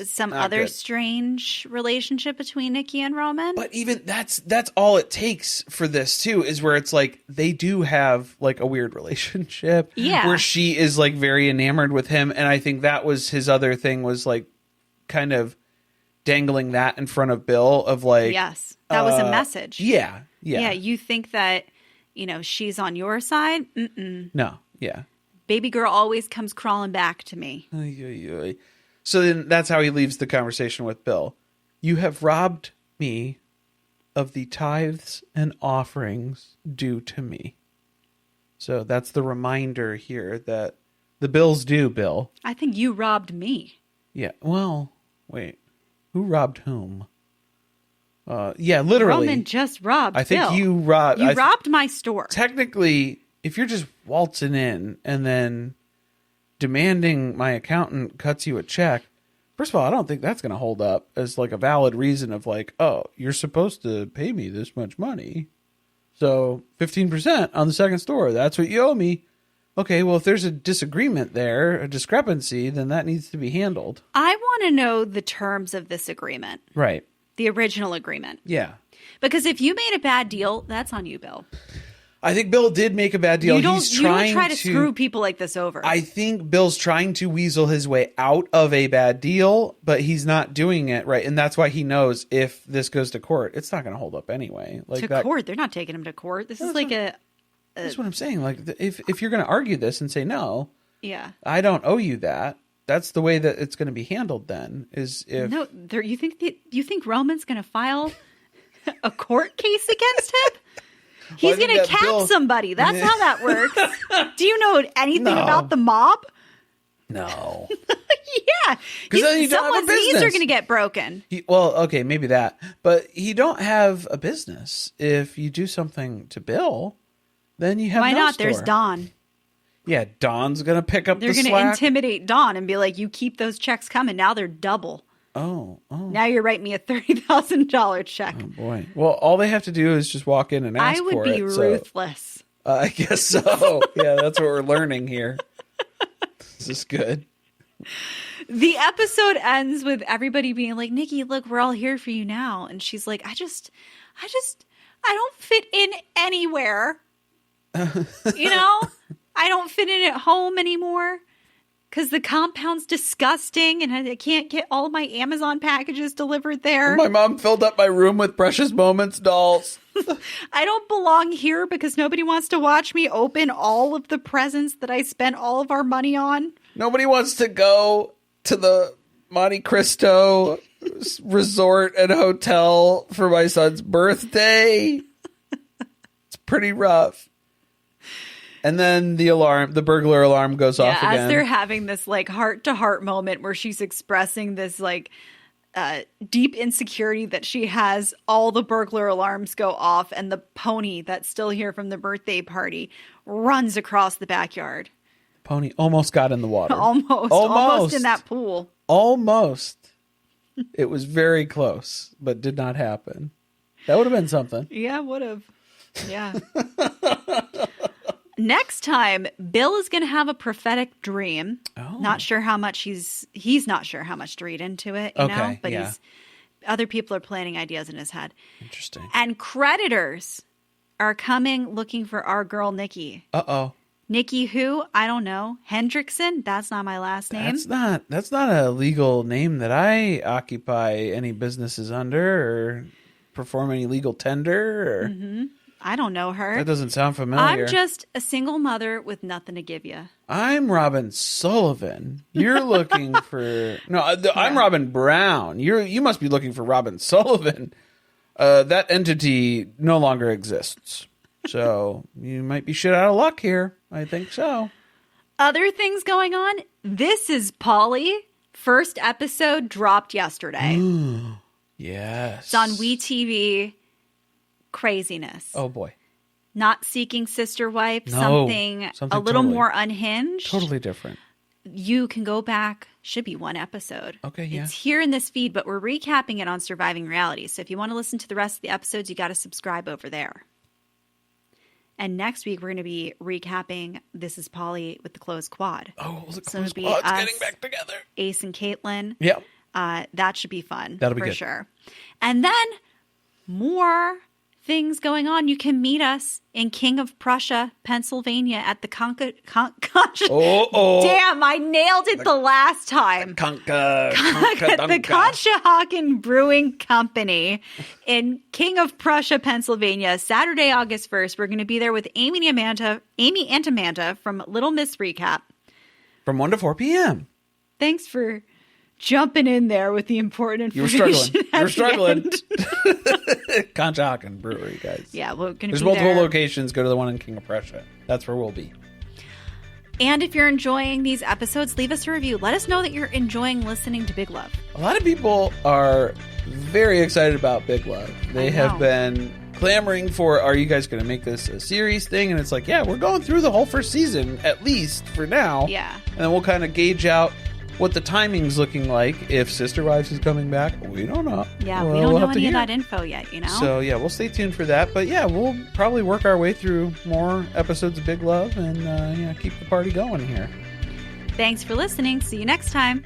some other strange relationship between Nicki and Roman.
But even that's all it takes for this too, is where it's like they do have like a weird relationship.
Yeah.
Where she is like very enamored with him. And I think that was his other thing, was like kind of dangling that in front of Bill of like,
yes, that was a message.
Yeah.
You think that, she's on your side? Mm-mm.
No. Yeah.
Baby girl always comes crawling back to me.
So then that's how he leaves the conversation with Bill. You have robbed me of the tithes and offerings due to me. So that's the reminder here that the bill's due, Bill.
I think you robbed me.
Yeah. Well, wait. Who robbed whom? Yeah, literally.
Roman just robbed
I think
Bill.
you robbed.
You robbed my store.
Technically, if you're just waltzing in and then demanding my accountant cuts you a check, first of all, I don't think that's going to hold up as like a valid reason of like, oh, you're supposed to pay me this much money. So 15% on the second store. That's what you owe me. Okay, well, if there's a disagreement there, a discrepancy, then that needs to be handled.
I want to know the terms of this agreement.
Right.
The original agreement.
Yeah.
Because if you made a bad deal, that's on you, Bill.
I think Bill did make a bad deal.
You don't try to screw people like this over.
I think Bill's trying to weasel his way out of a bad deal, but he's not doing it right. And that's why he knows if this goes to court, it's not going to hold up anyway.
Court? They're not taking him to court. This is like
That's what I'm saying. Like, if you're going to argue this and say, no,
yeah,
I don't owe you that, that's the way that it's going to be handled then, is if...
No, you think Roman's going to file a court case against him? He's going to cap somebody. That's how that works. Do you know anything about the mob?
No.
Yeah.
Because then you don't have a
someone's
business.
knees are going to get broken.
Okay, maybe that. But you don't have a business. If you do something to Bill, then you have
Why
no
not?
store.
There's Don.
Yeah, Don's going to pick up the slack.
They're going to intimidate Don and be like, you keep those checks coming. Now they're double.
Oh.
Now you're writing me a $30,000 check.
Oh, boy. Well, all they have to do is just walk in and ask for it.
I would be ruthless.
I guess so. Yeah, that's what we're learning here. This is good.
The episode ends with everybody being like, Nicki, look, we're all here for you now. And she's like, I don't fit in anywhere. I don't fit in at home anymore. Because the compound's disgusting and I can't get all of my Amazon packages delivered there.
My mom filled up my room with Precious Moments dolls.
I don't belong here because nobody wants to watch me open all of the presents that I spent all of our money on.
Nobody wants to go to the Monte Cristo resort and hotel for my son's birthday. It's pretty rough. And then the burglar alarm goes off again.
As they're having this like heart-to-heart moment where she's expressing this like deep insecurity that she has, all the burglar alarms go off and the pony that's still here from the birthday party runs across the backyard.
Pony almost got in the water.
Almost in that pool.
Almost. It was very close, but did not happen. That would have been something.
Yeah, would have. Yeah. Next time, Bill is going to have a prophetic dream.
Oh.
Not sure how much he's not sure how much to read into it, you know? But other people are planning ideas in his head.
Interesting.
And creditors are coming looking for our girl Nicki.
Uh-oh.
Nicki who? I don't know. Hendrickson? That's not my last name.
That's not a legal name that I occupy any businesses under or perform any legal tender or...
Mm-hmm. I don't know her.
That doesn't sound familiar.
I'm just a single mother with nothing to give you.
I'm Robin Sullivan. You're looking for... No, I'm Robin Brown. You must be looking for Robin Sullivan. That entity no longer exists. So you might be shit out of luck here. I think so.
Other things going on. This is Polly. First episode dropped yesterday.
Yes.
It's on WeTV. Craziness.
Oh boy.
Not Seeking Sister Wife.
No,
something a little
totally,
more unhinged.
Totally different.
You can go back. Should be one episode.
Okay, yeah.
It's here in this feed, but we're recapping it on Surviving Reality. So if you want to listen to the rest of the episodes, you got to subscribe over there. And next week, we're going to be recapping This is Polly with the Closed Quad.
Oh, the
so
Closed Quad's getting back together.
Ace and Caitlin.
Yep.
That should be fun.
That'll be
for
good.
Sure. And then more things going on. You can meet us in King of Prussia, Pennsylvania at the Damn, I nailed it the last time. The Conshohocken Brewing Company in King of Prussia, Pennsylvania, Saturday, August 1st. We're going to be there with Amy and Amanda from Little Miss Recap.
From 1 to 4 p.m.
Thanks for jumping in there with the important information.
You were struggling. Conshohocken Brewery, guys.
Yeah, we're going to be
There's multiple
there.
locations. Go to the one in King of Prussia. That's where we'll be.
And if you're enjoying these episodes, leave us a review. Let us know that you're enjoying listening to Big Love.
A lot of people are very excited about Big Love. They have been clamoring for, are you guys going to make this a series thing? And it's like, yeah, we're going through the whole first season, at least for now.
Yeah.
And then we'll kind of gauge out what the timing's looking like. If Sister Wives is coming back, we don't know.
Yeah, we don't know any of that info yet, you know?
So, yeah, we'll stay tuned for that. But, yeah, we'll probably work our way through more episodes of Big Love and keep the party going here.
Thanks for listening. See you next time.